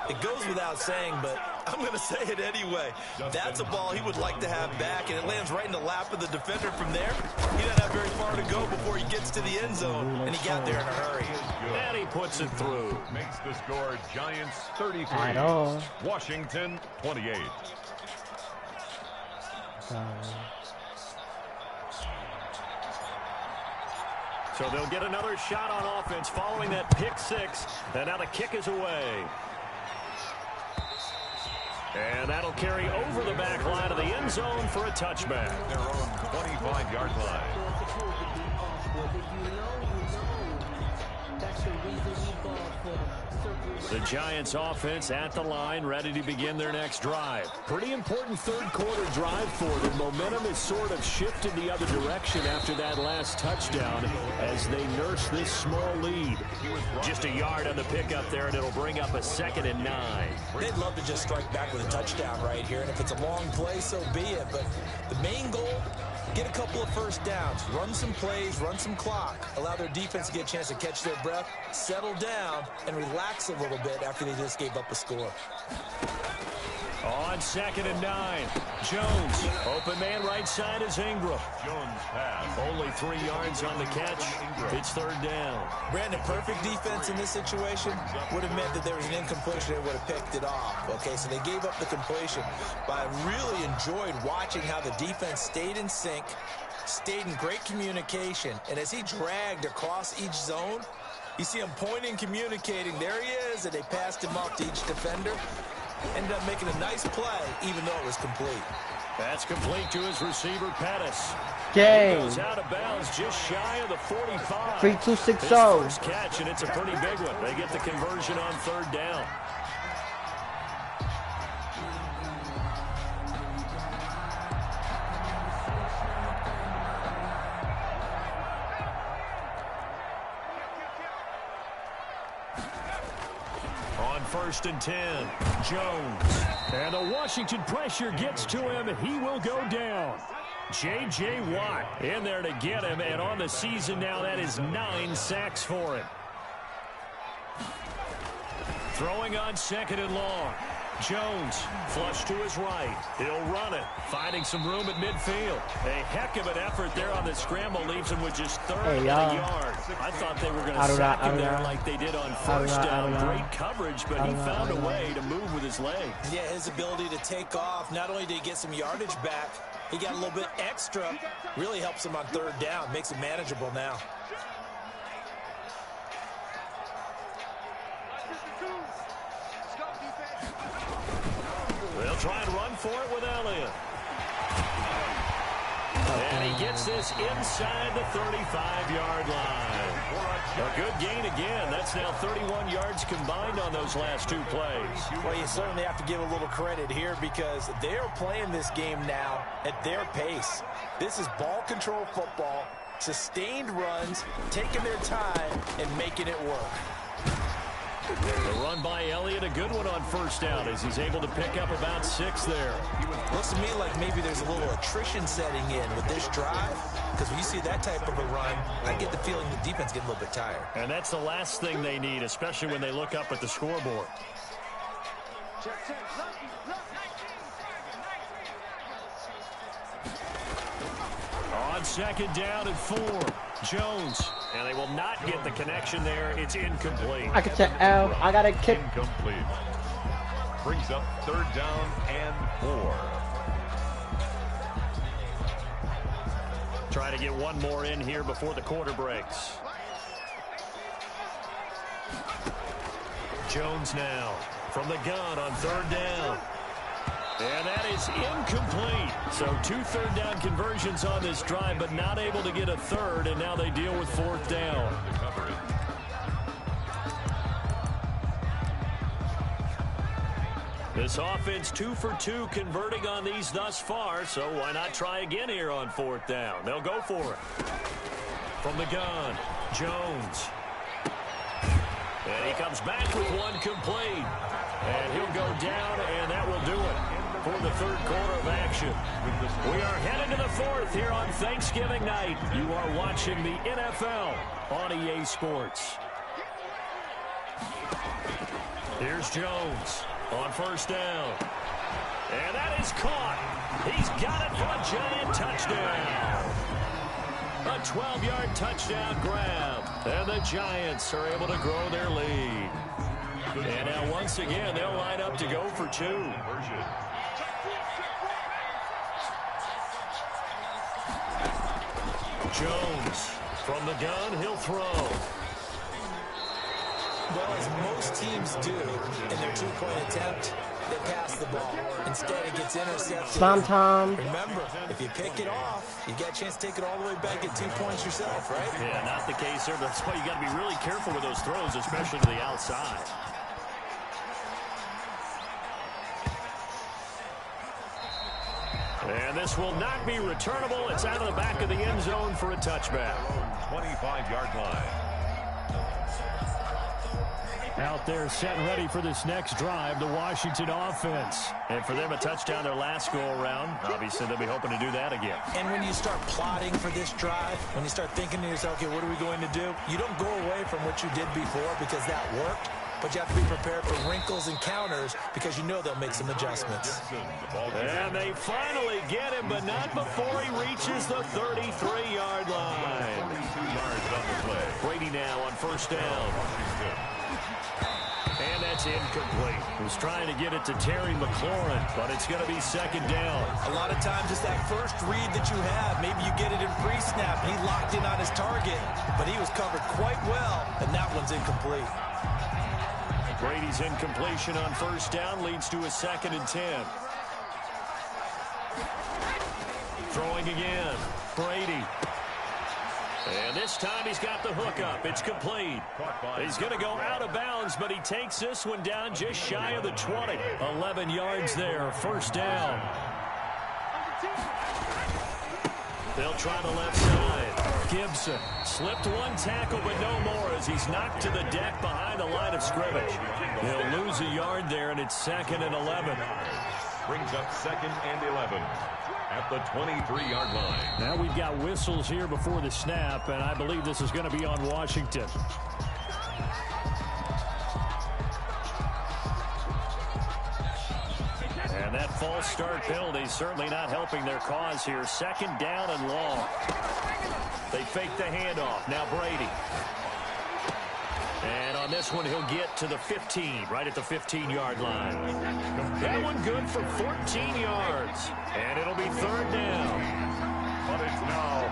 It goes without saying, but I'm going to say it anyway. That's a ball he would like to have back, and it lands right in the lap of the defender from there. He doesn't have very far to go before he gets to the end zone, and he got there in a hurry. And he puts it through. Makes the score Giants 33. Washington 28. So they'll get another shot on offense following that pick six. And now the kick is away. And that'll carry over the back line of the end zone for a touchback. Their own 25-yard line. The Giants offense at the line, ready to begin their next drive. Pretty important third quarter drive for them. Momentum has sort of shifted the other direction after that last touchdown as they nurse this small lead. Just a yard on the pickup there, and it'll bring up a 2nd and 9. They'd love to just strike back with a touchdown right here, and if it's a long play, so be it. But the main goal, get a couple of first downs, run some plays, run some clock, allow their defense to get a chance to catch their breath, settle down, and relax a little bit after they just gave up a score. On 2nd and 9, Jones. Open man right side is Ingram. Jones pass. Only 3 yards on the catch. It's 3rd down. Brandon, perfect defense in this situation would have meant that there was an incompletion. They would have picked it off. Okay, so they gave up the completion. But I really enjoyed watching how the defense stayed in sync, stayed in great communication. And as he dragged across each zone, you see him pointing, communicating. There he is, and they passed him off to each defender. Ended up making a nice play, even though it was complete. That's complete to his receiver, Pettis. Dang. He goes out of bounds just shy of the 45. 3-2-6-0. His first catch, and it's a pretty big one. They get the conversion on 3rd down. On 1st and 10, Jones. And the Washington pressure gets to him. He will go down. J.J. Watt in there to get him. And on the season now, that is 9 sacks for him. Throwing on 2nd and long. Jones, flush to his right. He'll run it, finding some room at midfield. A heck of an effort there on the scramble. Leaves him with just 3rd and a yard. I thought they were going to sack him there like they did on 1st down. Great coverage, but he found a way to move with his legs. Yeah, his ability to take off, not only did he get some yardage back, he got a little bit extra. Really helps him on 3rd down, makes it manageable now. They'll try and run for it with Elliott. And he gets this inside the 35-yard line. A good gain again. That's now 31 yards combined on those last 2 plays. Well, you certainly have to give a little credit here because they're playing this game now at their pace. This is ball control football, sustained runs, taking their time, and making it work. The run by Elliott, a good one on 1st down as he's able to pick up about 6 there. Looks to me like maybe there's a little attrition setting in with this drive because when you see that type of a run, I get the feeling the defense getting a little bit tired. And that's the last thing they need, especially when they look up at the scoreboard. On 2nd down and 4, Jones. And they will not get the connection there. It's incomplete. I can check L. I got a kick. Incomplete. Brings up 3rd down and 4. Try to get one more in here before the quarter breaks. Jones now from the gun on 3rd down. And that is incomplete. So 2 3rd down conversions on this drive, but not able to get a 3rd, and now they deal with 4th down. This offense 2 for 2 converting on these thus far, so why not try again here on 4th down? They'll go for it. From the gun, Jones. And he comes back with one complete. And he'll go down, and that will do it. for the third quarter of action. We are headed to the fourth here on Thanksgiving night. You are watching the NFL on EA Sports. Here's Jones on first down. And that is caught. He's got it for a Giant touchdown. A 12-yard touchdown grab. And the Giants are able to grow their lead. And now once again, they'll line up to go for two. Jones from the gun, he'll throw. Well, as most teams do in their two-point attempt, they pass the ball. Instead, it gets intercepted. Sometimes. Remember, if you pick it off, you get a chance to take it all the way back, get 2 points yourself, right? Yeah, not the case there. That's why you got to be really careful with those throws, especially to the outside. And this will not be returnable. It's out of the back of the end zone for a touchback. 25-yard line. Out there set and ready for this next drive, the Washington offense. And for them, a touchdown their last go-around. Obviously, they'll be hoping to do that again. And when you start plotting for this drive, when you start thinking to yourself, okay, what are we going to do? You don't go away from what you did before because that worked. But you have to be prepared for wrinkles and counters because you know they'll make some adjustments. And they finally get him, but not before he reaches the 33-yard line. 32 yards on the play. Brady now on first down. And that's incomplete. He was trying to get it to Terry McLaurin, but it's going to be second down. A lot of times it's that first read that you have. Maybe you get it in pre-snap. He locked in on his target, but he was covered quite well, and that one's incomplete. Brady's incompletion on first down leads to a 2nd and 10. Throwing again. Brady. And this time he's got the hook up. It's complete. He's going to go out of bounds, but he takes this one down just shy of the 20. 11 yards there. First down. They'll try the left side. Gibson slipped one tackle, but no more as he's knocked to the deck behind the line of scrimmage. He'll lose a yard there, and it's 2nd and 11. Brings up 2nd and 11 at the 23-yard line. Now we've got whistles here before the snap, and I believe this is going to be on Washington. And that false start penalty certainly not helping their cause here. 2nd down and long. They fake the handoff. Now Brady. And on this one, he'll get to the 15, right at the 15-yard line. That one good for 14 yards. And it'll be 3rd down. But it's now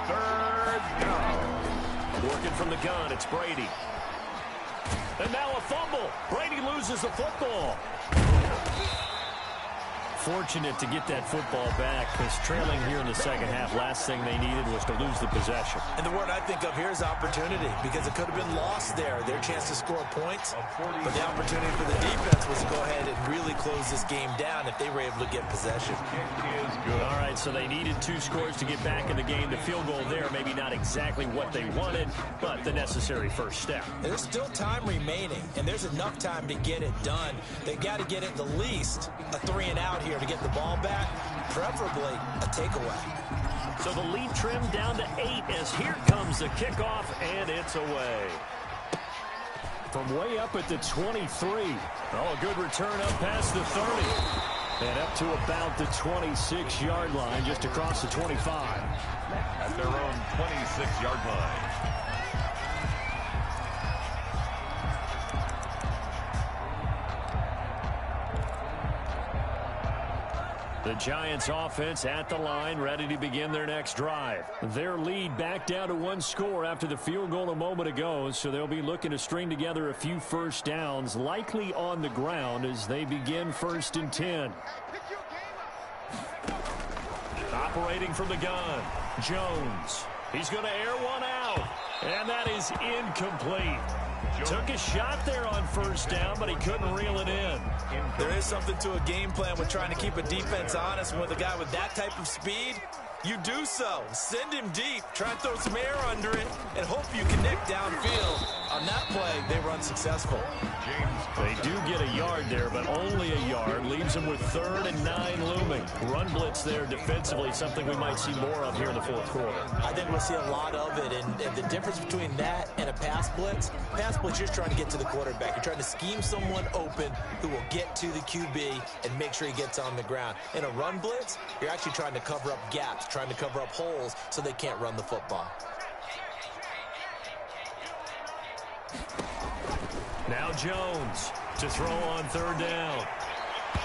3rd down. Working from the gun, it's Brady. And now a fumble. Brady loses the football. Fortunate to get that football back because trailing here in the second half, last thing they needed was to lose the possession. And the word I think of here is opportunity because it could have been lost there, their chance to score points. But the opportunity for the defense was to go ahead and really close this game down if they were able to get possession. All right, so they needed 2 scores to get back in the game. The field goal there, maybe not exactly what they wanted, but the necessary first step. There's still time remaining, and there's enough time to get it done. They've got to get at the least a 3-and-out here to get the ball back, preferably a takeaway. So the lead trimmed down to 8 as here comes the kickoff, and it's away. From way up at the 23. Oh, a good return up past the 30. And up to about the 26-yard line, just across the 25. At their own 26-yard line. The Giants offense at the line, ready to begin their next drive. Their lead back down to 1 score after the field goal a moment ago, so they'll be looking to string together a few first downs, likely on the ground as they begin 1st and 10. Operating from the gun, Jones. He's going to air one out, and that is incomplete. Took a shot there on first down, but he couldn't reel it in. There is something to a game plan with trying to keep a defense honest. And with a guy with that type of speed, you do so. Send him deep. Try and throw some air under it and hope you connect downfield. on that play, they were unsuccessful. They do get a yard there, but only a yard. Leaves them with 3rd and 9 looming. Run blitz there defensively, something we might see more of here in the fourth quarter. I think we'll see a lot of it, and the difference between that and a pass blitz, you're just trying to get to the quarterback. You're trying to scheme someone open who will get to the QB and make sure he gets on the ground. In a run blitz, you're actually trying to cover up gaps, trying to cover up holes so they can't run the football. Now Jones to throw on 3rd down.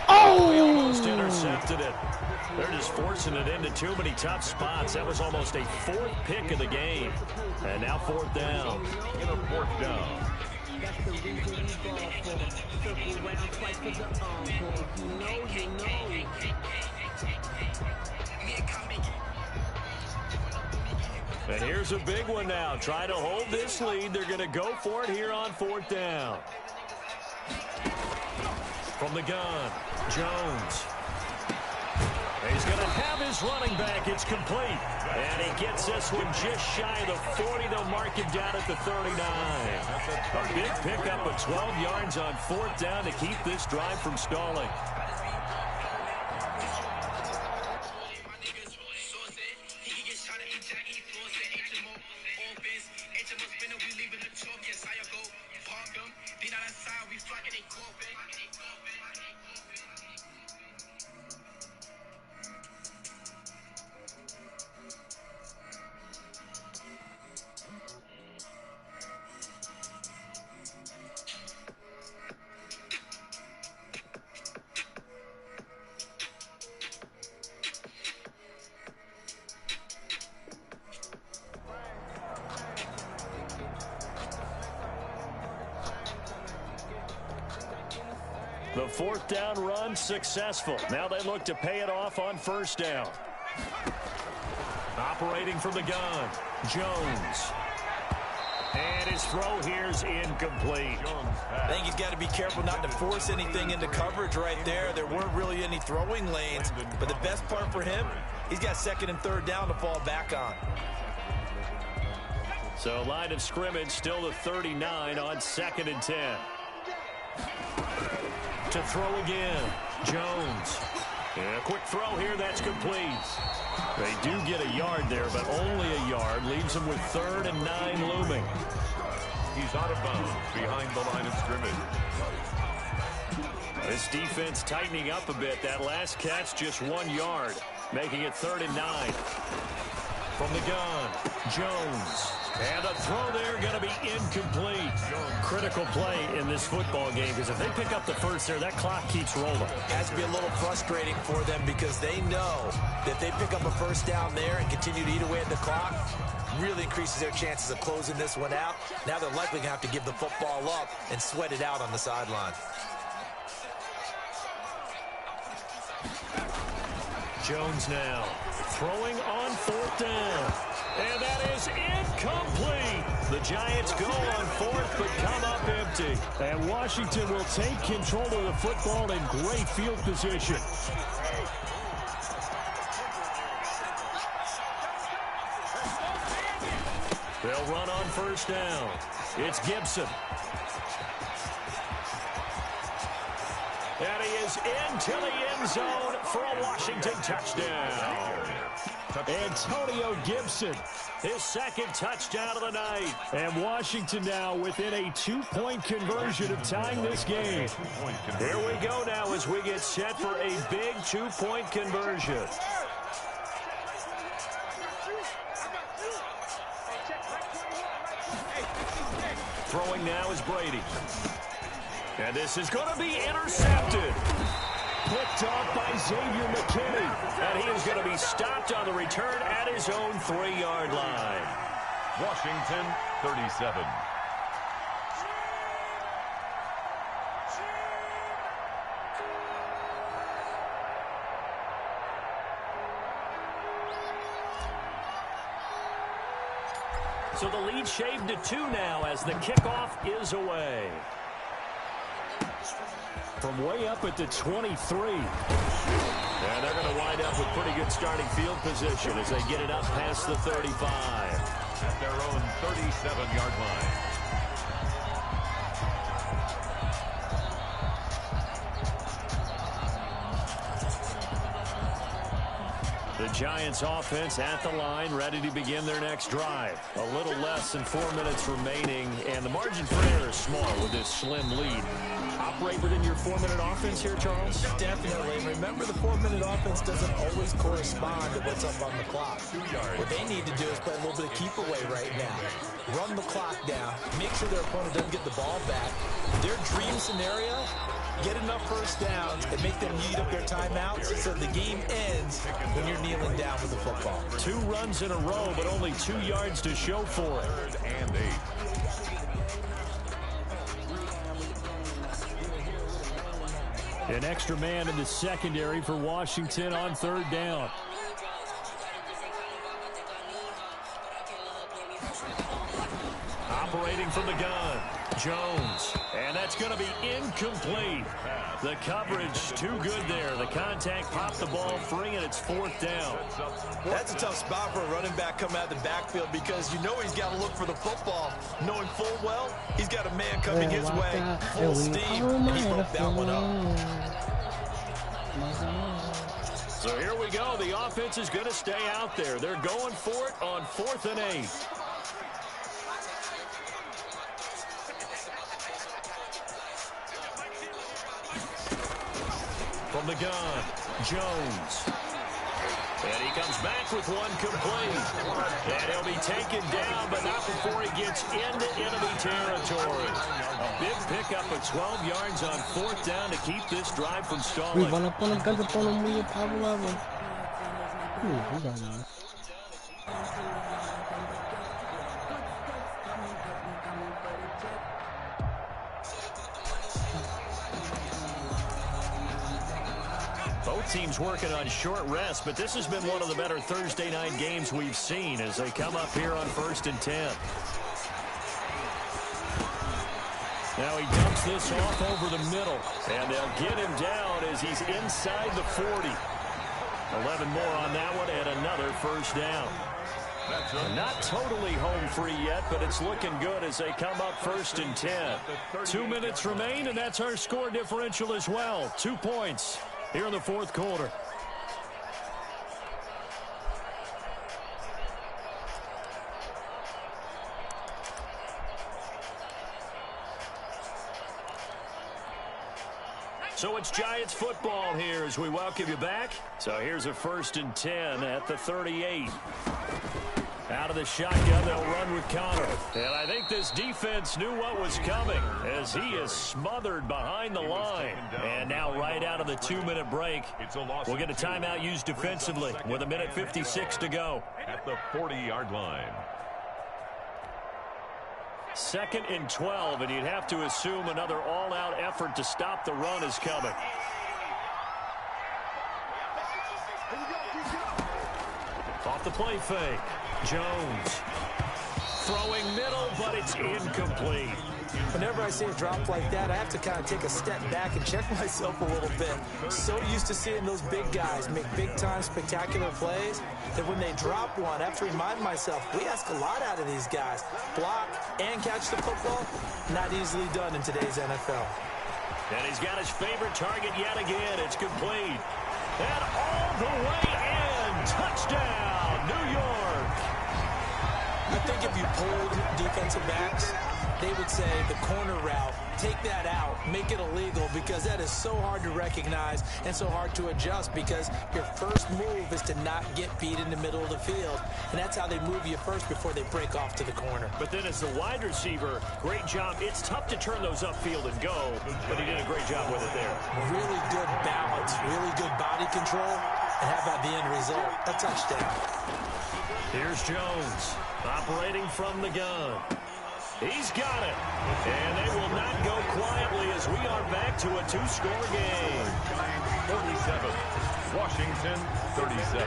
Oh! He almost intercepted it. They're just forcing it into too many tough spots. That was almost a 4th pick of the game. And now 4th down. In a 4th down. And here's a big one now. Trying to hold this lead. They're going to go for it here on 4th down. From the gun, Jones. He's going to have his running back. It's complete. And he gets this one just shy of the 40. They'll mark him down at the 39. A big pickup of 12 yards on 4th down to keep this drive from stalling. The 4th down run successful. Now they look to pay it off on 1st down. Operating from the gun, Jones. And his throw here's incomplete. I think he's got to be careful not to force anything into coverage right there. There weren't really any throwing lanes, but the best part for him, he's got 2nd and 3rd down to fall back on. So line of scrimmage still the 39 on 2nd and 10. To throw again, Jones. And a quick throw here, that's complete. They do get a yard there, but only a yard. Leaves them with 3rd and 9 looming. He's out of bounds behind the line of scrimmage. This defense tightening up a bit. That last catch just 1 yard, making it 3rd and 9. From the gun, Jones. And a throw there going to be incomplete. Critical play in this football game, because if they pick up the first there, that clock keeps rolling. It has to be a little frustrating for them because they know that they pick up a 1st down there and continue to eat away at the clock, really increases their chances of closing this one out. Now they're likely going to have to give the football up and sweat it out on the sideline. Jones now throwing on 4th down. And that is incomplete. The Giants go on 4th but come up empty. And Washington will take control of the football in great field position. They'll run on 1st down. It's Gibson. And he is into the end zone for a Washington touchdown. Antonio Gibson, his 2nd touchdown of the night. And Washington now within a 2-point conversion of tying this game. Here we go now as we get set for a big 2-point conversion. Throwing now is Brady. And this is going to be intercepted. Picked off by Xavier McKinney. And he is going to be stopped on the return at his own 3-yard line. Washington, 37. So the lead shaved to 2 now as the kickoff is away. From way up at the 23. And they're going to wind up with pretty good starting field position as they get it up past the 35. At their own 37-yard line. Giants offense at the line, ready to begin their next drive. A little less than 4 minutes remaining, and the margin for error is small with this slim lead. Operate within your 4-minute offense here, Charles? Definitely. Remember, the 4-minute offense doesn't always correspond to what's up on the clock. What they need to do is play a little bit of keep away right now. Run the clock down. Make sure their opponent doesn't get the ball back. Their dream scenario, get enough first downs and make them eat up their timeouts so the game ends when you're kneeling down with the football. 2 runs in a row, but only 2 yards to show for it. 3rd and 8. An extra man in the secondary for Washington on 3rd down. Operating from the gun, Jones. And that's going to be incomplete. The coverage too good there. The contact popped the ball free, and it's 4th down. That's a tough spot for a running back coming out of the backfield because you know he's got to look for the football, knowing full well he's got a man coming his way, full steam, and he broke that one up. So here we go. The offense is going to stay out there. They're going for it on 4th and 8. From the gun, Jones. And he comes back with one complete. And he'll be taken down, but not before he gets into enemy territory. A big pickup of 12 yards on 4th down to keep this drive from stalling. Both teams working on short rest, but this has been one of the better Thursday night games we've seen as they come up here on 1st and 10. Now he dumps this off over the middle, and they'll get him down as he's inside the 40. 11 more on that one, and another 1st down. Not totally home free yet, but it's looking good as they come up 1st and 10. 2 minutes remain, and that's our score differential as well. 2 points here in the 4th quarter. So it's Giants football here as we welcome you back. So here's a 1st and 10 at the 38. Out of the shotgun, they'll run with Connor. And I think this defense knew what was coming as he is smothered behind the line. And now right out of the 2-minute break, we'll get a timeout used defensively with 1:56 to go. At the 40-yard line. 2nd and 12, and you'd have to assume another all-out effort to stop the run is coming. Off the play fake. Jones throwing middle, but it's incomplete. Whenever I see a drop like that, I have to kind of take a step back and check myself a little bit. So used to seeing those big guys make big-time spectacular plays that when they drop one, I have to remind myself, we ask a lot out of these guys. Block and catch the football, not easily done in today's NFL. And he's got his favorite target yet again. It's complete. And all the way in. Touchdown, New York. I think if you pulled defensive backs, they would say the corner route, take that out, make it illegal, because that is so hard to recognize and so hard to adjust because your first move is to not get beat in the middle of the field. And that's how they move you first before they break off to the corner. But then as the wide receiver, great job. It's tough to turn those upfield and go, but he did a great job with it there. Really good balance, really good body control, and how about the end result? A touchdown. Here's Jones operating from the gun. He's got it. And they will not go quietly as we are back to a 2-score game. 47. Washington, 37.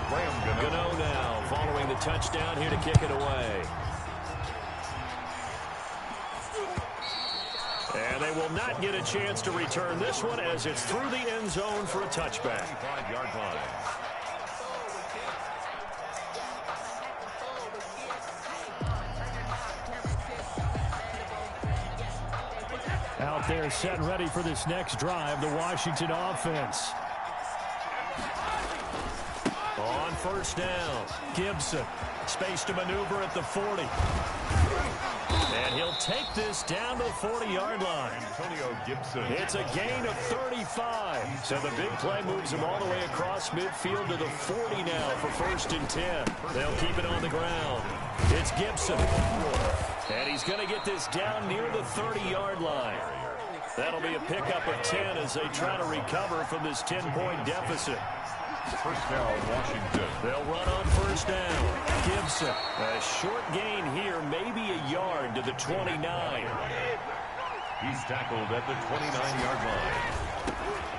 Graham Gano now following the touchdown here to kick it away. And they will not get a chance to return this one as it's through the end zone for a touchback. 5-yard line. Out there set and ready for this next drive, the Washington offense. first down. Gibson, space to maneuver at the 40. And he'll take this down to the 40-yard line. Antonio Gibson. It's a gain of 35. So the big play moves him all the way across midfield to the 40 now for 1st and 10. They'll keep it on the ground. It's Gibson. And he's going to get this down near the 30-yard line. That'll be a pickup of 10 as they try to recover from this 10-point deficit. First down, Washington. They'll run on first down. Gibson, a short gain here, maybe a yard to the 29. He's tackled at the 29-yard line.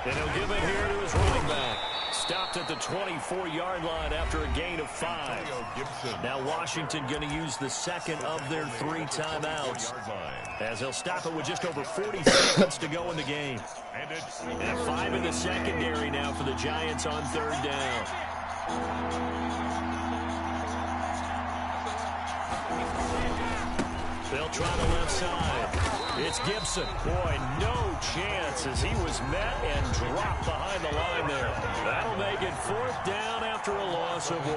And he'll give it here to his running back. Stopped at the 24-yard line after a gain of 5. Now Washington going to use the second of their 3 timeouts, as he'll stop it with just over 40 seconds to go in the game. And 5 in the secondary now for the Giants on 3rd down. They'll try the left side. It's Gibson. Boy, no chance as he was met and dropped behind the line there. That'll make it 4th down after a loss of 1.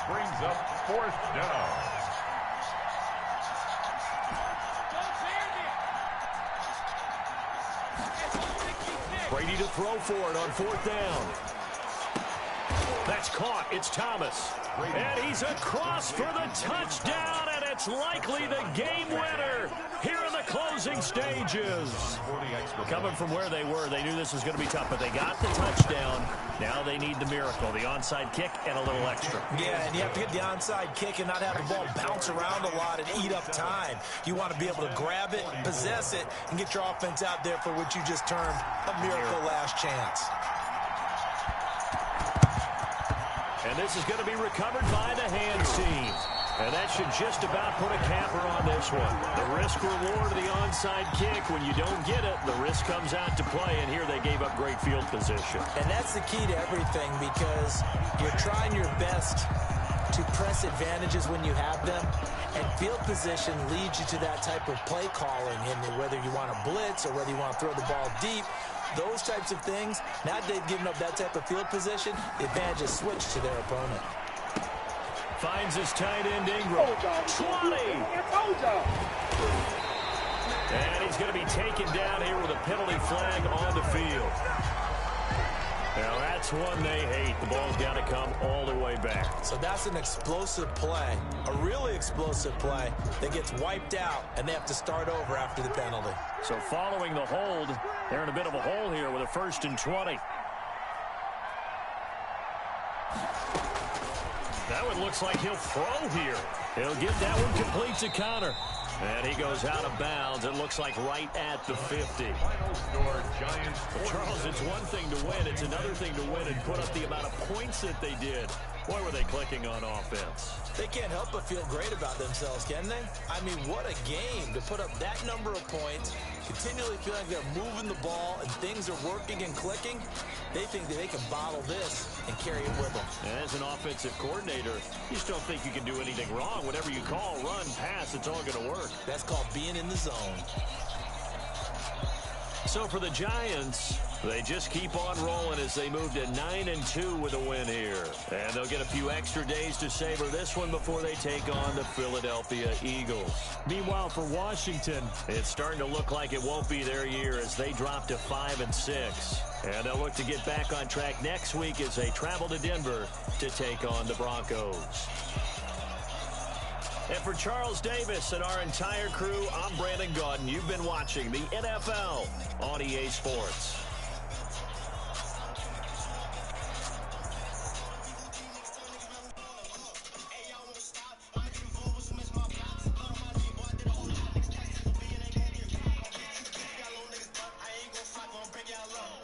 Brings up 4th down. Brady to throw for it on 4th down. That's caught. It's Thomas. And he's across for the touchdown, and it's likely the game winner here in the closing stages. Coming from where they were, they knew this was going to be tough, but they got the touchdown. Now they need the miracle, the onside kick and a little extra. Yeah, and you have to get the onside kick and not have the ball bounce around a lot and eat up time. You want to be able to grab it, possess it, and get your offense out there for what you just termed a miracle last chance. And this is going to be recovered by the hands team. And that should just about put a capper on this one. The risk-reward of the onside kick, when you don't get it, the risk comes out to play, and here they gave up great field position. And that's the key to everything, because you're trying your best to press advantages when you have them, and field position leads you to that type of play calling, and whether you want to blitz or whether you want to throw the ball deep, those types of things. Now that they've given up that type of field position, the advantage is switched to their opponent. Finds his tight end Ingram. 20! And he's going to be taken down here with a penalty flag on the field. Now that's one they hate. The ball's got to come all the way back. So that's an explosive play, a really explosive play that gets wiped out, and they have to start over after the penalty. So following the hold, they're in a bit of a hole here with a 1st and 20. That one looks like he'll throw here. He'll get that one complete to Connor. And he goes out of bounds. It looks like right at the 50. Charles, it's one thing to win. It's another thing to win and put up the amount of points that they did. Boy, were they clicking on offense. They can't help but feel great about themselves, can they? I mean, what a game to put up that number of points, continually feel like they're moving the ball and things are working and clicking. They think that they can bottle this and carry it with them. As an offensive coordinator, you just don't think you can do anything wrong. Whatever you call, run, pass, it's all going to work. That's called being in the zone. So for the Giants, they just keep on rolling as they move to 9-2 with a win here. And they'll get a few extra days to savor this one before they take on the Philadelphia Eagles. Meanwhile, for Washington, it's starting to look like it won't be their year as they drop to 5-6. And they'll look to get back on track next week as they travel to Denver to take on the Broncos. And for Charles Davis and our entire crew, I'm Brandon Gaudin. You've been watching the NFL on EA Sports. Break y'all love.